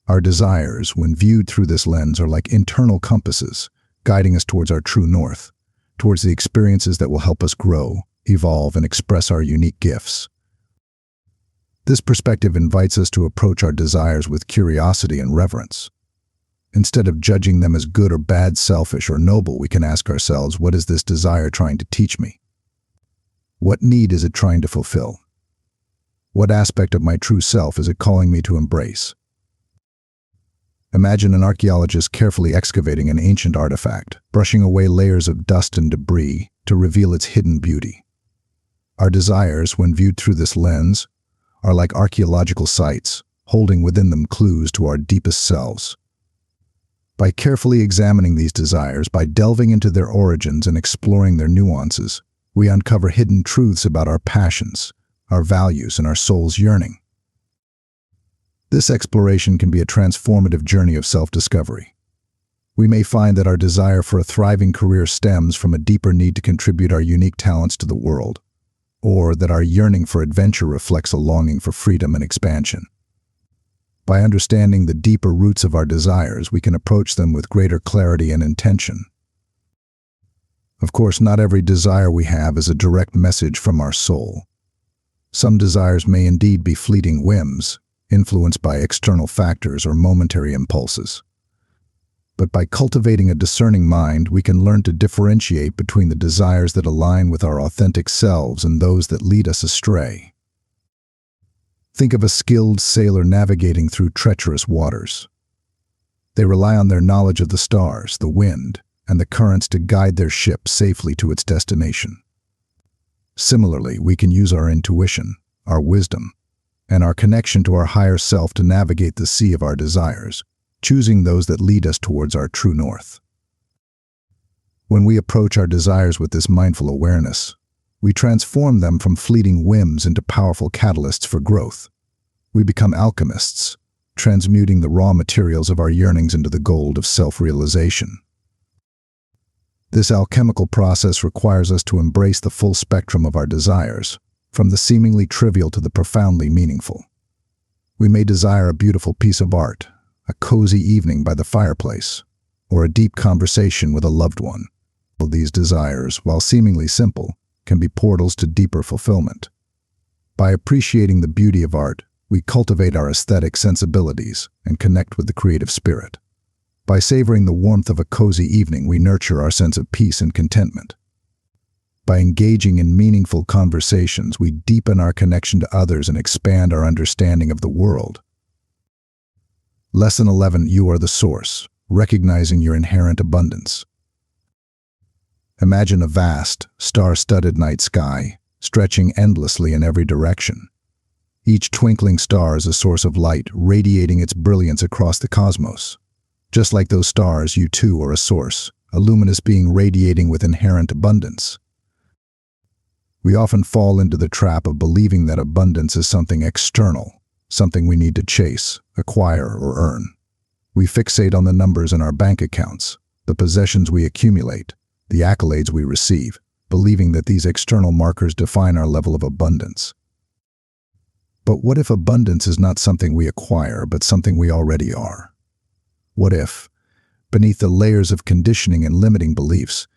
Speaker 1: Our desires, when viewed through this lens, are like internal compasses, guiding us towards our true north, towards the experiences that will help us grow, evolve, and express our unique gifts. This perspective invites us to approach our desires with curiosity and reverence. Instead of judging them as good or bad, selfish or noble, we can ask ourselves, what is this desire trying to teach me? What need is it trying to fulfill? What aspect of my true self is it calling me to embrace? Imagine an archaeologist carefully excavating an ancient artifact, brushing away layers of dust and debris to reveal its hidden beauty. Our desires, when viewed through this lens, are like archaeological sites, holding within them clues to our deepest selves. By carefully examining these desires, by delving into their origins and exploring their nuances, we uncover hidden truths about our passions, our values, and our soul's yearning. This exploration can be a transformative journey of self-discovery. We may find that our desire for a thriving career stems from a deeper need to contribute our unique talents to the world, or that our yearning for adventure reflects a longing for freedom and expansion. By understanding the deeper roots of our desires, we can approach them with greater clarity and intention. Of course, not every desire we have is a direct message from our soul. Some desires may indeed be fleeting whims, influenced by external factors or momentary impulses. But by cultivating a discerning mind, we can learn to differentiate between the desires that align with our authentic selves and those that lead us astray. Think of a skilled sailor navigating through treacherous waters. They rely on their knowledge of the stars, the wind, and the currents to guide their ship safely to its destination. Similarly, we can use our intuition, our wisdom, and our connection to our higher self to navigate the sea of our desires, choosing those that lead us towards our true north. When we approach our desires with this mindful awareness, we transform them from fleeting whims into powerful catalysts for growth. We become alchemists, transmuting the raw materials of our yearnings into the gold of self-realization. This alchemical process requires us to embrace the full spectrum of our desires, from the seemingly trivial to the profoundly meaningful. We may desire a beautiful piece of art, a cozy evening by the fireplace, or a deep conversation with a loved one. These desires, while seemingly simple, can be portals to deeper fulfillment. By appreciating the beauty of art, we cultivate our aesthetic sensibilities and connect with the creative spirit. By savoring the warmth of a cozy evening, we nurture our sense of peace and contentment. By engaging in meaningful conversations, we deepen our connection to others and expand our understanding of the world. Lesson 11. You are the source, recognizing your inherent abundance. Imagine a vast, star-studded night sky, stretching endlessly in every direction. Each twinkling star is a source of light, radiating its brilliance across the cosmos. Just like those stars, you too are a source, a luminous being radiating with inherent abundance. We often fall into the trap of believing that abundance is something external, something we need to chase, acquire, or earn. We fixate on the numbers in our bank accounts, the possessions we accumulate, the accolades we receive, believing that these external markers define our level of abundance. But what if abundance is not something we acquire, but something we already are? What if, beneath the layers of conditioning and limiting beliefs,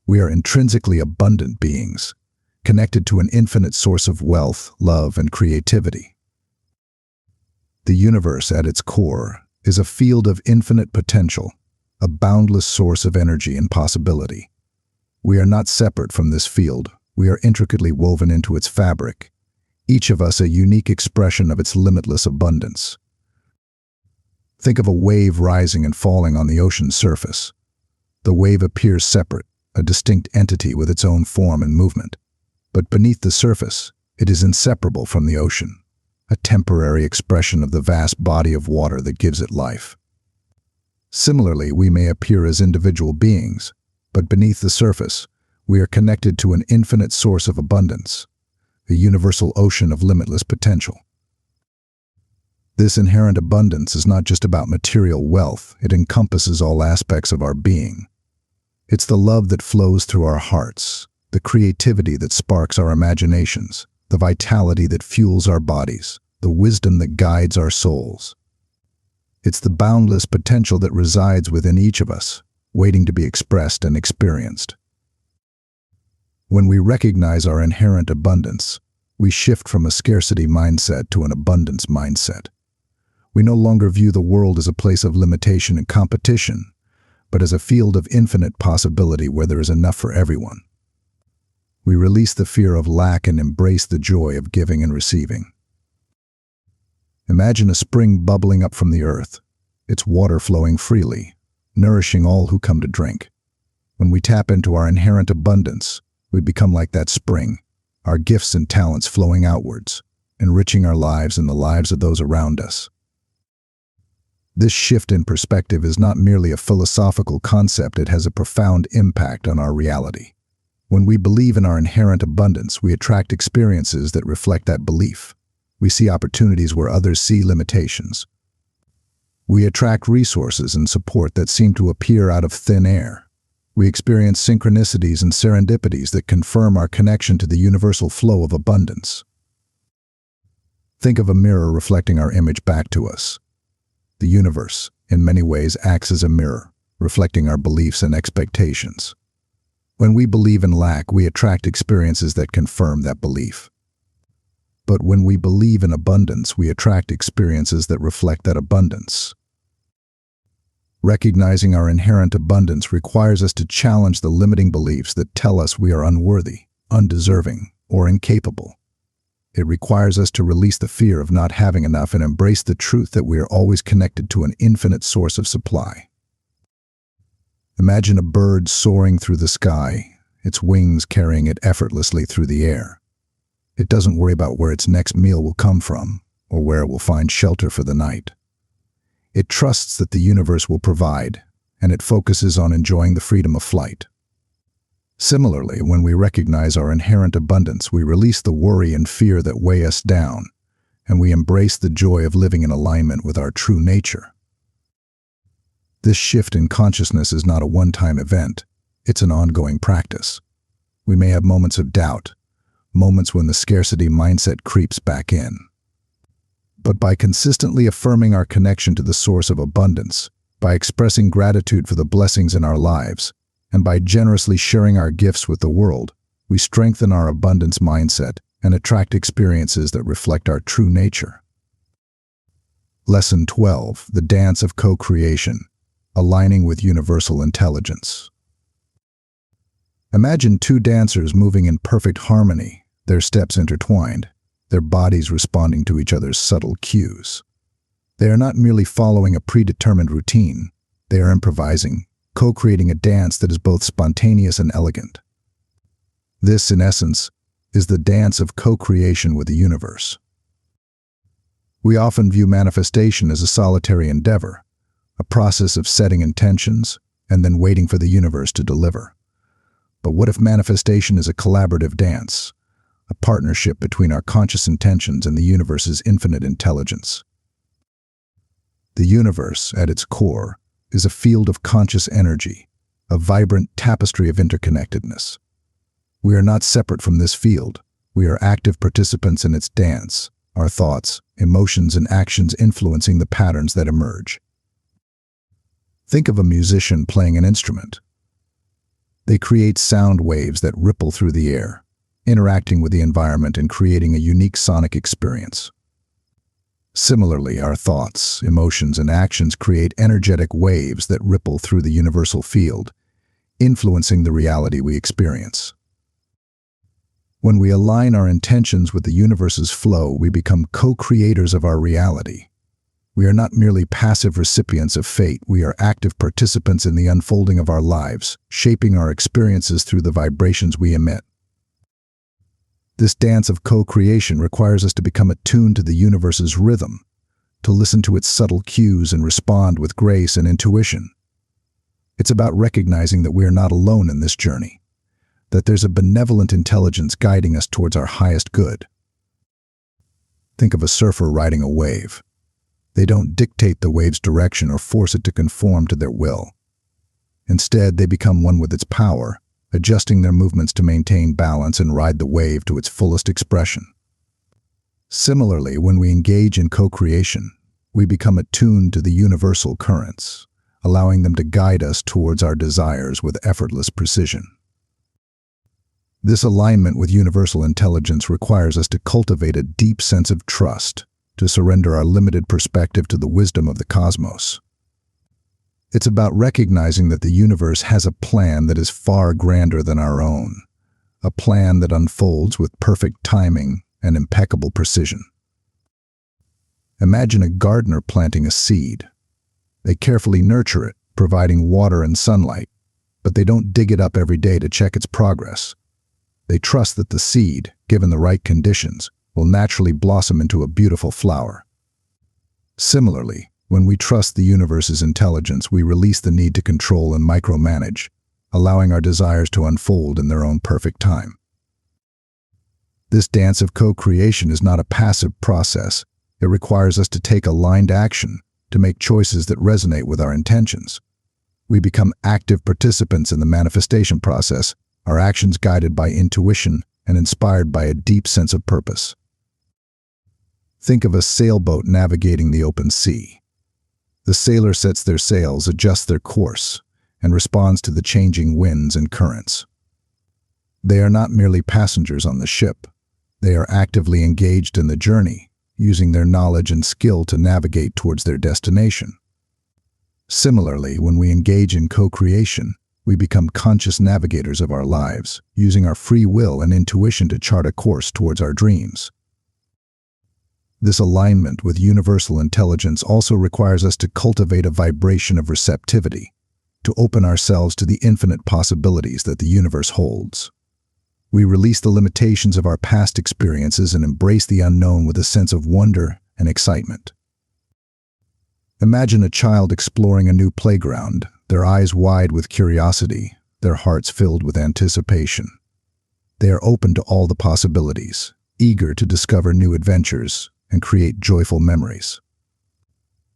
Speaker 1: we are intrinsically abundant beings, connected to an infinite source of wealth, love, and creativity? The universe, at its core, is a field of infinite potential, a boundless source of energy and possibility. We are not separate from this field. We are intricately woven into its fabric, each of us a unique expression of its limitless abundance. Think of a wave rising and falling on the ocean's surface. The wave appears separate, a distinct entity with its own form and movement. But beneath the surface, it is inseparable from the ocean, a temporary expression of the vast body of water that gives it life. Similarly, we may appear as individual beings, but beneath the surface, we are connected to an infinite source of abundance, a universal ocean of limitless potential. This inherent abundance is not just about material wealth, it encompasses all aspects of our being. It's the love that flows through our hearts, the creativity that sparks our imaginations, the vitality that fuels our bodies, the wisdom that guides our souls. It's the boundless potential that resides within each of us, waiting to be expressed and experienced. When we recognize our inherent abundance, we shift from a scarcity mindset to an abundance mindset. We no longer view the world as a place of limitation and competition, but as a field of infinite possibility where there is enough for everyone. We release the fear of lack and embrace the joy of giving and receiving. Imagine a spring bubbling up from the earth, its water flowing freely, nourishing all who come to drink. When we tap into our inherent abundance, we become like that spring, our gifts and talents flowing outwards, enriching our lives and the lives of those around us. This shift in perspective is not merely a philosophical concept, it has a profound impact on our reality. When we believe in our inherent abundance, we attract experiences that reflect that belief. We see opportunities where others see limitations. We attract resources and support that seem to appear out of thin air. We experience synchronicities and serendipities that confirm our connection to the universal flow of abundance. Think of a mirror reflecting our image back to us. The universe, in many ways, acts as a mirror, reflecting our beliefs and expectations. When we believe in lack, we attract experiences that confirm that belief. But when we believe in abundance, we attract experiences that reflect that abundance. Recognizing our inherent abundance requires us to challenge the limiting beliefs that tell us we are unworthy, undeserving, or incapable. It requires us to release the fear of not having enough and embrace the truth that we are always connected to an infinite source of supply. Imagine a bird soaring through the sky, its wings carrying it effortlessly through the air. It doesn't worry about where its next meal will come from or where it will find shelter for the night. It trusts that the universe will provide, and it focuses on enjoying the freedom of flight. Similarly, when we recognize our inherent abundance, we release the worry and fear that weigh us down, and we embrace the joy of living in alignment with our true nature. This shift in consciousness is not a one-time event. It's an ongoing practice. We may have moments of doubt, moments when the scarcity mindset creeps back in. But by consistently affirming our connection to the source of abundance, by expressing gratitude for the blessings in our lives, and by generously sharing our gifts with the world, we strengthen our abundance mindset and attract experiences that reflect our true nature. Lesson 12: The Dance of Co-Creation, Aligning with Universal Intelligence. Imagine two dancers moving in perfect harmony, their steps intertwined, their bodies responding to each other's subtle cues. They are not merely following a predetermined routine, they are improvising, co-creating a dance that is both spontaneous and elegant. This, in essence, is the dance of co-creation with the universe. We often view manifestation as a solitary endeavor, a process of setting intentions and then waiting for the universe to deliver. But what if manifestation is a collaborative dance, a partnership between our conscious intentions and the universe's infinite intelligence? The universe, at its core, is a field of conscious energy, a vibrant tapestry of interconnectedness. We are not separate from this field. We are active participants in its dance, our thoughts, emotions, and actions influencing the patterns that emerge. Think of a musician playing an instrument. They create sound waves that ripple through the air, interacting with the environment and creating a unique sonic experience. Similarly, our thoughts, emotions, and actions create energetic waves that ripple through the universal field, influencing the reality we experience. When we align our intentions with the universe's flow, we become co-creators of our reality. We are not merely passive recipients of fate, we are active participants in the unfolding of our lives, shaping our experiences through the vibrations we emit. This dance of co-creation requires us to become attuned to the universe's rhythm, to listen to its subtle cues and respond with grace and intuition. It's about recognizing that we are not alone in this journey, that there's a benevolent intelligence guiding us towards our highest good. Think of a surfer riding a wave. They don't dictate the wave's direction or force it to conform to their will. Instead, they become one with its power, adjusting their movements to maintain balance and ride the wave to its fullest expression. Similarly, when we engage in co-creation, we become attuned to the universal currents, allowing them to guide us towards our desires with effortless precision. This alignment with universal intelligence requires us to cultivate a deep sense of trust, to surrender our limited perspective to the wisdom of the cosmos. It's about recognizing that the universe has a plan that is far grander than our own, a plan that unfolds with perfect timing and impeccable precision. Imagine a gardener planting a seed. They carefully nurture it, providing water and sunlight, but they don't dig it up every day to check its progress. They trust that the seed, given the right conditions, will naturally blossom into a beautiful flower. Similarly, when we trust the universe's intelligence, we release the need to control and micromanage, allowing our desires to unfold in their own perfect time. This dance of co-creation is not a passive process. It requires us to take aligned action, to make choices that resonate with our intentions. We become active participants in the manifestation process, our actions guided by intuition and inspired by a deep sense of purpose. Think of a sailboat navigating the open sea. The sailor sets their sails, adjusts their course, and responds to the changing winds and currents. They are not merely passengers on the ship. They are actively engaged in the journey, using their knowledge and skill to navigate towards their destination. Similarly, when we engage in co-creation, we become conscious navigators of our lives, using our free will and intuition to chart a course towards our dreams. This alignment with universal intelligence also requires us to cultivate a vibration of receptivity, to open ourselves to the infinite possibilities that the universe holds. We release the limitations of our past experiences and embrace the unknown with a sense of wonder and excitement. Imagine a child exploring a new playground, their eyes wide with curiosity, their hearts filled with anticipation. They are open to all the possibilities, eager to discover new adventures and create joyful memories.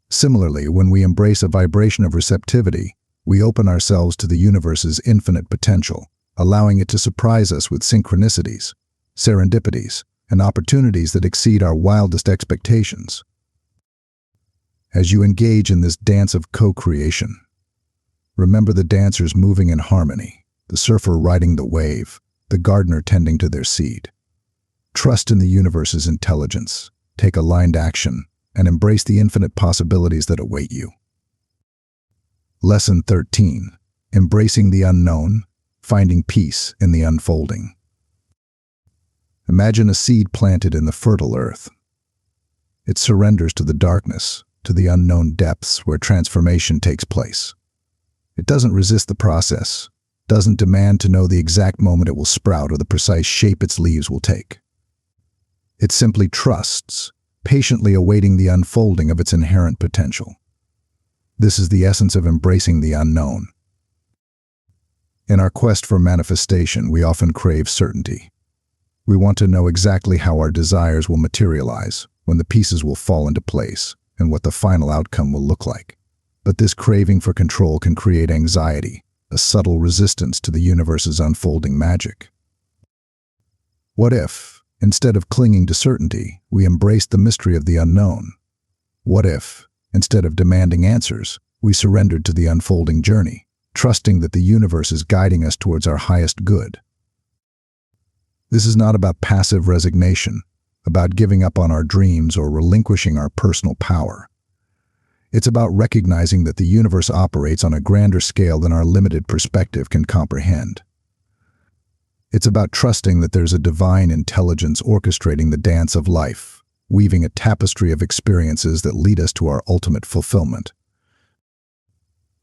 Speaker 1: Similarly, when we embrace a vibration of receptivity, We open ourselves to the universe's infinite potential, allowing it to surprise us with synchronicities, serendipities, and opportunities that exceed our wildest expectations. As you engage in this dance of co-creation, remember the dancers moving in harmony, the surfer riding the wave, the gardener tending to their seed. Trust in the universe's intelligence, take aligned action, and embrace the infinite possibilities that await you. Lesson 13. Embracing the unknown, finding peace in the unfolding. Imagine a seed planted in the fertile earth. It surrenders to the darkness, to the unknown depths where transformation takes place. It doesn't resist the process, doesn't demand to know the exact moment it will sprout or the precise shape its leaves will take. It simply trusts, patiently awaiting the unfolding of its inherent potential. This is the essence of embracing the unknown. In our quest for manifestation, we often crave certainty. We want to know exactly how our desires will materialize, when the pieces will fall into place, and what the final outcome will look like. But this craving for control can create anxiety, a subtle resistance to the universe's unfolding magic. What if, instead of clinging to certainty, we embraced the mystery of the unknown? What if, instead of demanding answers, we surrendered to the unfolding journey, trusting that the universe is guiding us towards our highest good? This is not about passive resignation, about giving up on our dreams or relinquishing our personal power. It's about recognizing that the universe operates on a grander scale than our limited perspective can comprehend. It's about trusting that there's a divine intelligence orchestrating the dance of life, weaving a tapestry of experiences that lead us to our ultimate fulfillment.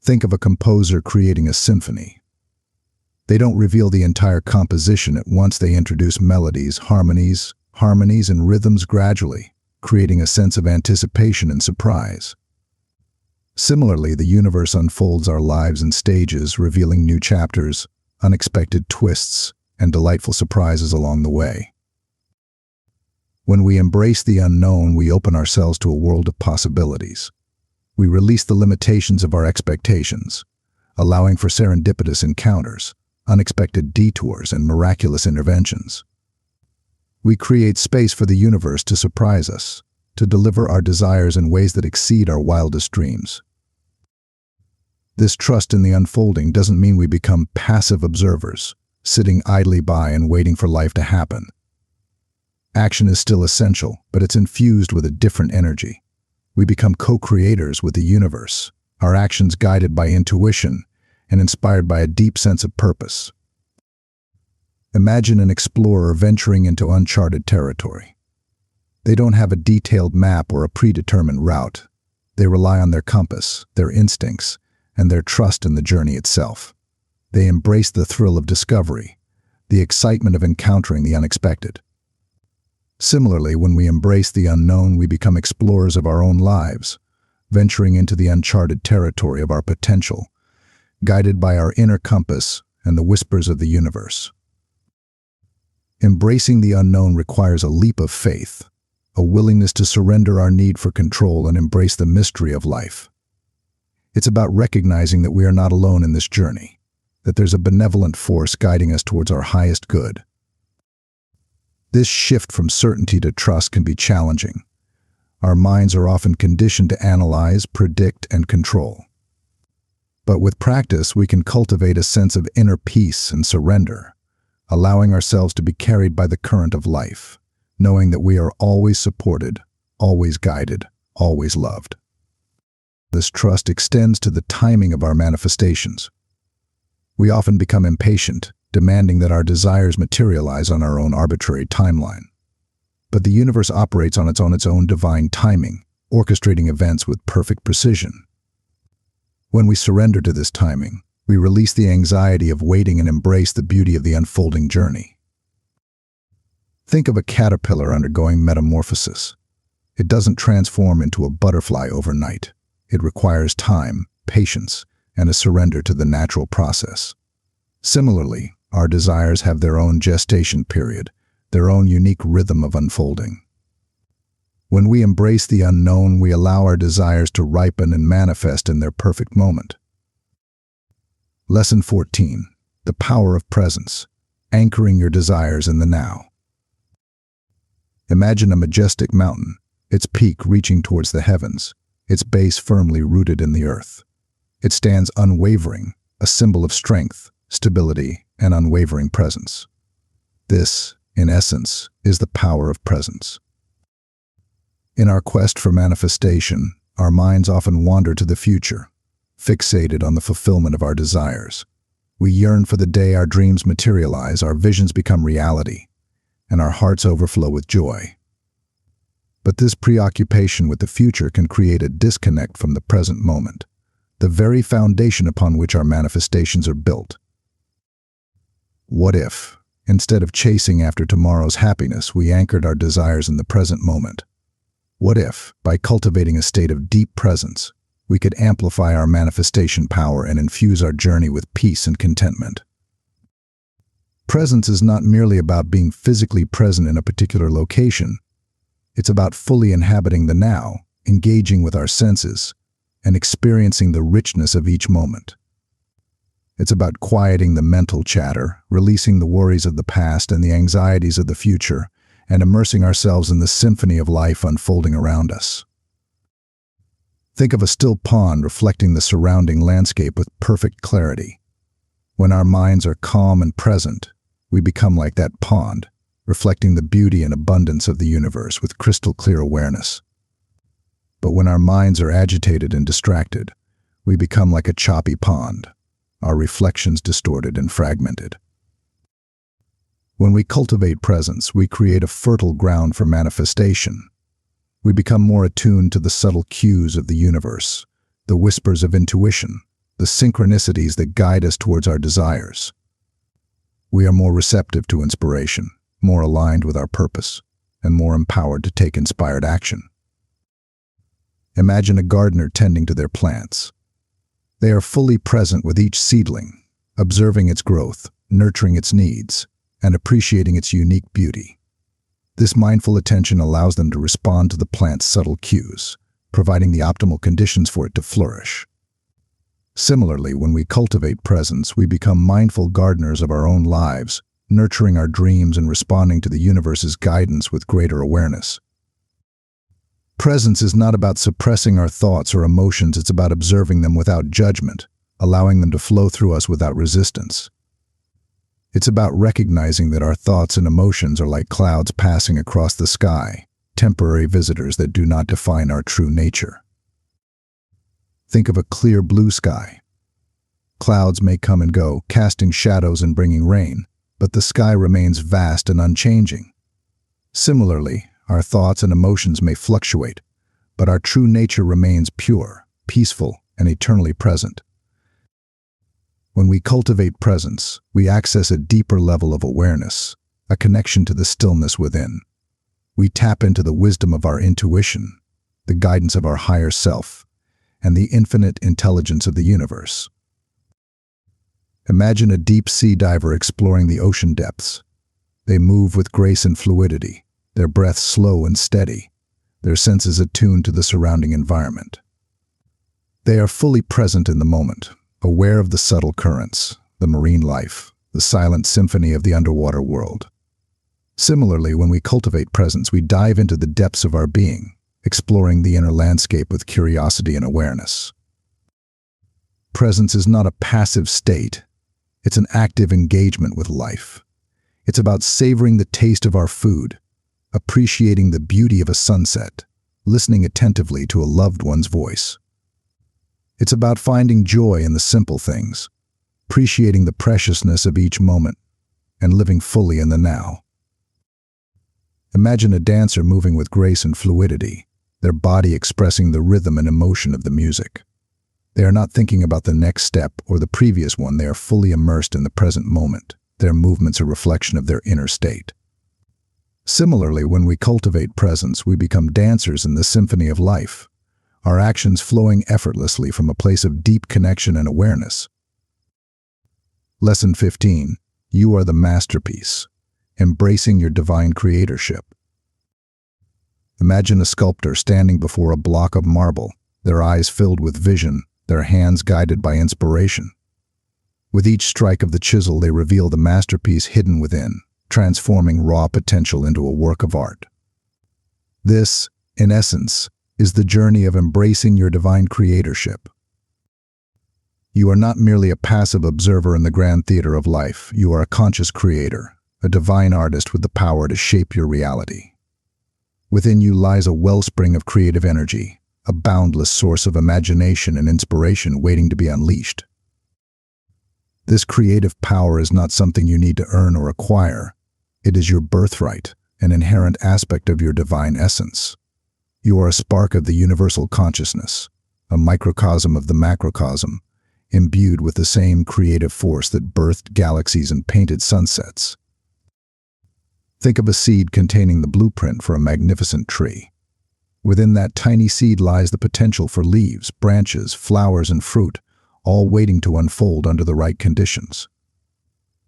Speaker 1: Think of a composer creating a symphony. They don't reveal the entire composition at once. They introduce melodies, harmonies, and rhythms gradually, creating a sense of anticipation and surprise. Similarly, the universe unfolds our lives in stages, revealing new chapters, unexpected twists, and delightful surprises along the way. When we embrace the unknown, we open ourselves to a world of possibilities. We release the limitations of our expectations, allowing for serendipitous encounters, unexpected detours, and miraculous interventions. We create space for the universe to surprise us, to deliver our desires in ways that exceed our wildest dreams. This trust in the unfolding doesn't mean we become passive observers, sitting idly by and waiting for life to happen. Action is still essential, but it's infused with a different energy. We become co-creators with the universe, our actions guided by intuition and inspired by a deep sense of purpose. Imagine an explorer venturing into uncharted territory. They don't have a detailed map or a predetermined route. They rely on their compass, their instincts, and their trust in the journey itself. They embrace the thrill of discovery, the excitement of encountering the unexpected. Similarly, when we embrace the unknown, we become explorers of our own lives, venturing into the uncharted territory of our potential, guided by our inner compass and the whispers of the universe. Embracing the unknown requires a leap of faith, a willingness to surrender our need for control and embrace the mystery of life. It's about recognizing that we are not alone in this journey, that there's a benevolent force guiding us towards our highest good. This shift from certainty to trust can be challenging. Our minds are often conditioned to analyze, predict, and control. But with practice, we can cultivate a sense of inner peace and surrender, allowing ourselves to be carried by the current of life, knowing that we are always supported, always guided, always loved. This trust extends to the timing of our manifestations. We often become impatient, demanding that our desires materialize on our own arbitrary timeline. But the universe operates on its own divine timing, orchestrating events with perfect precision. When we surrender to this timing, we release the anxiety of waiting and embrace the beauty of the unfolding journey. Think of a caterpillar undergoing metamorphosis. It doesn't transform into a butterfly overnight. It requires time, patience, and a surrender to the natural process. Similarly, our desires have their own gestation period, their own unique rhythm of unfolding. When we embrace the unknown, we allow our desires to ripen and manifest in their perfect moment. Lesson 14. The power of presence. Anchoring your desires in the now. Imagine a majestic mountain, its peak reaching towards the heavens, its base firmly rooted in the earth. It stands unwavering, a symbol of strength, stability, and unwavering presence. This, in essence, is the power of presence. In our quest for manifestation, our minds often wander to the future, fixated on the fulfillment of our desires. We yearn for the day our dreams materialize, our visions become reality, and our hearts overflow with joy. But this preoccupation with the future can create a disconnect from the present moment, the very foundation upon which our manifestations are built. What if, instead of chasing after tomorrow's happiness, we anchored our desires in the present moment? What if, by cultivating a state of deep presence, we could amplify our manifestation power and infuse our journey with peace and contentment? Presence is not merely about being physically present in a particular location. It's about fully inhabiting the now, engaging with our senses, and experiencing the richness of each moment. It's about quieting the mental chatter, releasing the worries of the past and the anxieties of the future, and immersing ourselves in the symphony of life unfolding around us. Think of a still pond reflecting the surrounding landscape with perfect clarity. When our minds are calm and present, we become like that pond, reflecting the beauty and abundance of the universe with crystal clear awareness. But when our minds are agitated and distracted, we become like a choppy pond, our reflections distorted and fragmented. When we cultivate presence, we create a fertile ground for manifestation. We become more attuned to the subtle cues of the universe, the whispers of intuition, the synchronicities that guide us towards our desires. We are more receptive to inspiration, more aligned with our purpose, and more empowered to take inspired action. Imagine a gardener tending to their plants. They are fully present with each seedling, observing its growth, nurturing its needs, and appreciating its unique beauty. This mindful attention allows them to respond to the plant's subtle cues, providing the optimal conditions for it to flourish. Similarly, when we cultivate presence, we become mindful gardeners of our own lives, nurturing our dreams and responding to the universe's guidance with greater awareness. Presence is not about suppressing our thoughts or emotions, it's about observing them without judgment, allowing them to flow through us without resistance. It's about recognizing that our thoughts and emotions are like clouds passing across the sky, temporary visitors that do not define our true nature. Think of a clear blue sky. Clouds may come and go, casting shadows and bringing rain, but the sky remains vast and unchanging. Similarly, our thoughts and emotions may fluctuate, but our true nature remains pure, peaceful, and eternally present. When we cultivate presence, we access a deeper level of awareness, a connection to the stillness within. We tap into the wisdom of our intuition, the guidance of our higher self, and the infinite intelligence of the universe. Imagine a deep sea diver exploring the ocean depths. They move with grace and fluidity, their breath slow and steady, their senses attuned to the surrounding environment. They are fully present in the moment, aware of the subtle currents, the marine life, the silent symphony of the underwater world. Similarly, when we cultivate presence, we dive into the depths of our being, exploring the inner landscape with curiosity and awareness. Presence is not a passive state, it's an active engagement with life. It's about savoring the taste of our food, appreciating the beauty of a sunset, listening attentively to a loved one's voice. It's about finding joy in the simple things, appreciating the preciousness of each moment, and living fully in the now. Imagine a dancer moving with grace and fluidity, their body expressing the rhythm and emotion of the music. They are not thinking about the next step or the previous one, they are fully immersed in the present moment. Their movements are a reflection of their inner state. Similarly, when we cultivate presence, we become dancers in the symphony of life, our actions flowing effortlessly from a place of deep connection and awareness. Lesson 15. You are the masterpiece. Embracing your divine creatorship. Imagine a sculptor standing before a block of marble, their eyes filled with vision, their hands guided by inspiration. With each strike of the chisel, they reveal the masterpiece hidden within, transforming raw potential into a work of art. This, in essence, is the journey of embracing your divine creatorship. You are not merely a passive observer in the grand theater of life. You are a conscious creator, a divine artist with the power to shape your reality. Within you lies a wellspring of creative energy, a boundless source of imagination and inspiration waiting to be unleashed. This creative power is not something you need to earn or acquire. It is your birthright, an inherent aspect of your divine essence. You are a spark of the universal consciousness, a microcosm of the macrocosm, imbued with the same creative force that birthed galaxies and painted sunsets. Think of a seed containing the blueprint for a magnificent tree. Within that tiny seed lies the potential for leaves, branches, flowers, and fruit, all waiting to unfold under the right conditions.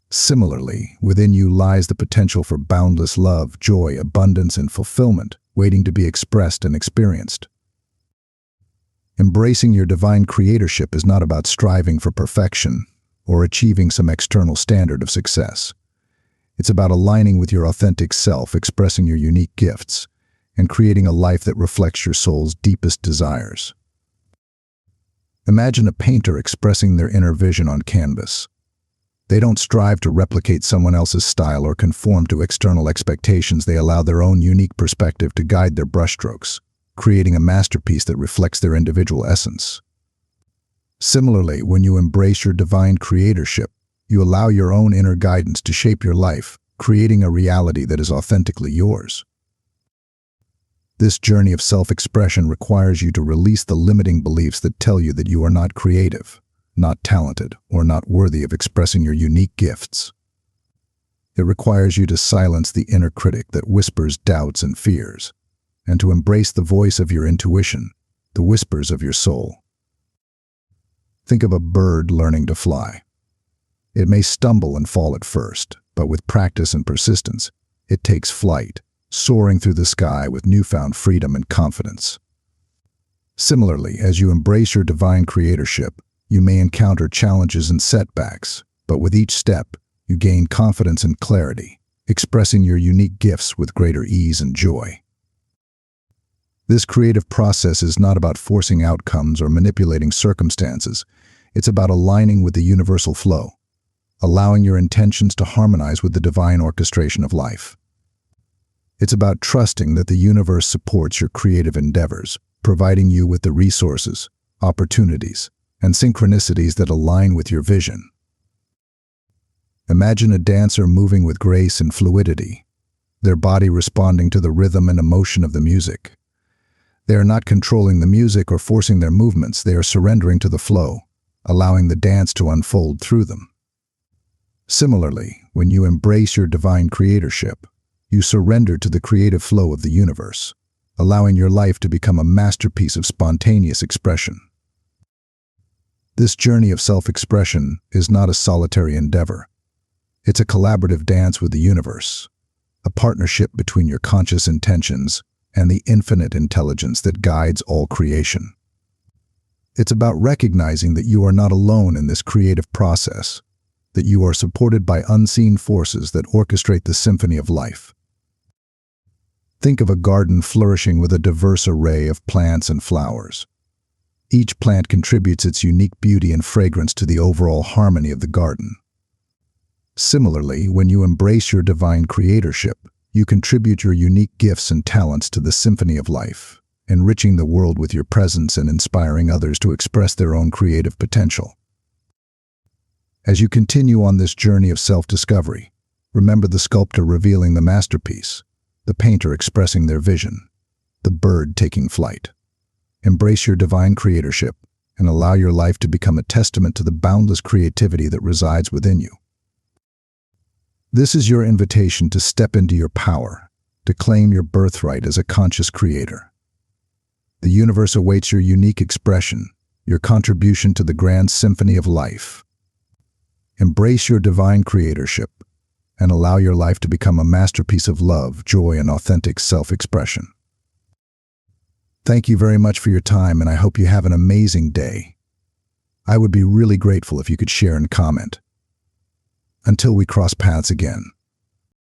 Speaker 1: Similarly, within you lies the potential for boundless love, joy, abundance, and fulfillment, waiting to be expressed and experienced. Embracing your divine creatorship is not about striving for perfection or achieving some external standard of success. It's about aligning with your authentic self, expressing your unique gifts, and creating a life that reflects your soul's deepest desires. Imagine a painter expressing their inner vision on canvas. They don't strive to replicate someone else's style or conform to external expectations. They allow their own unique perspective to guide their brushstrokes, creating a masterpiece that reflects their individual essence. Similarly, when you embrace your divine creatorship, you allow your own inner guidance to shape your life, creating a reality that is authentically yours. This journey of self-expression requires you to release the limiting beliefs that tell you that you are not creative, not talented, or not worthy of expressing your unique gifts. It requires you to silence the inner critic that whispers doubts and fears, and to embrace the voice of your intuition, the whispers of your soul. Think of a bird learning to fly. It may stumble and fall at first, but with practice and persistence, it takes flight, soaring through the sky with newfound freedom and confidence. Similarly, as you embrace your divine creatorship, you may encounter challenges and setbacks, but with each step, you gain confidence and clarity, expressing your unique gifts with greater ease and joy. This creative process is not about forcing outcomes or manipulating circumstances. It's about aligning with the universal flow, allowing your intentions to harmonize with the divine orchestration of life. It's about trusting that the universe supports your creative endeavors, providing you with the resources, opportunities, and synchronicities that align with your vision. Imagine a dancer moving with grace and fluidity, their body responding to the rhythm and emotion of the music. They are not controlling the music or forcing their movements. They are surrendering to the flow, allowing the dance to unfold through them. Similarly, when you embrace your divine creatorship, you surrender to the creative flow of the universe, allowing your life to become a masterpiece of spontaneous expression. This journey of self-expression is not a solitary endeavor. It's a collaborative dance with the universe, a partnership between your conscious intentions and the infinite intelligence that guides all creation. It's about recognizing that you are not alone in this creative process, that you are supported by unseen forces that orchestrate the symphony of life. Think of a garden flourishing with a diverse array of plants and flowers. Each plant contributes its unique beauty and fragrance to the overall harmony of the garden. Similarly, when you embrace your divine creatorship, you contribute your unique gifts and talents to the symphony of life, enriching the world with your presence and inspiring others to express their own creative potential. As you continue on this journey of self-discovery, remember the sculptor revealing the masterpiece, the painter expressing their vision, the bird taking flight. Embrace your divine creatorship and allow your life to become a testament to the boundless creativity that resides within you. This is your invitation to step into your power, to claim your birthright as a conscious creator. The universe awaits your unique expression, your contribution to the grand symphony of life. Embrace your divine creatorship and allow your life to become a masterpiece of love, joy, and authentic self-expression. Thank you very much for your time, and I hope you have an amazing day. I would be really grateful if you could share and comment. Until we cross paths again.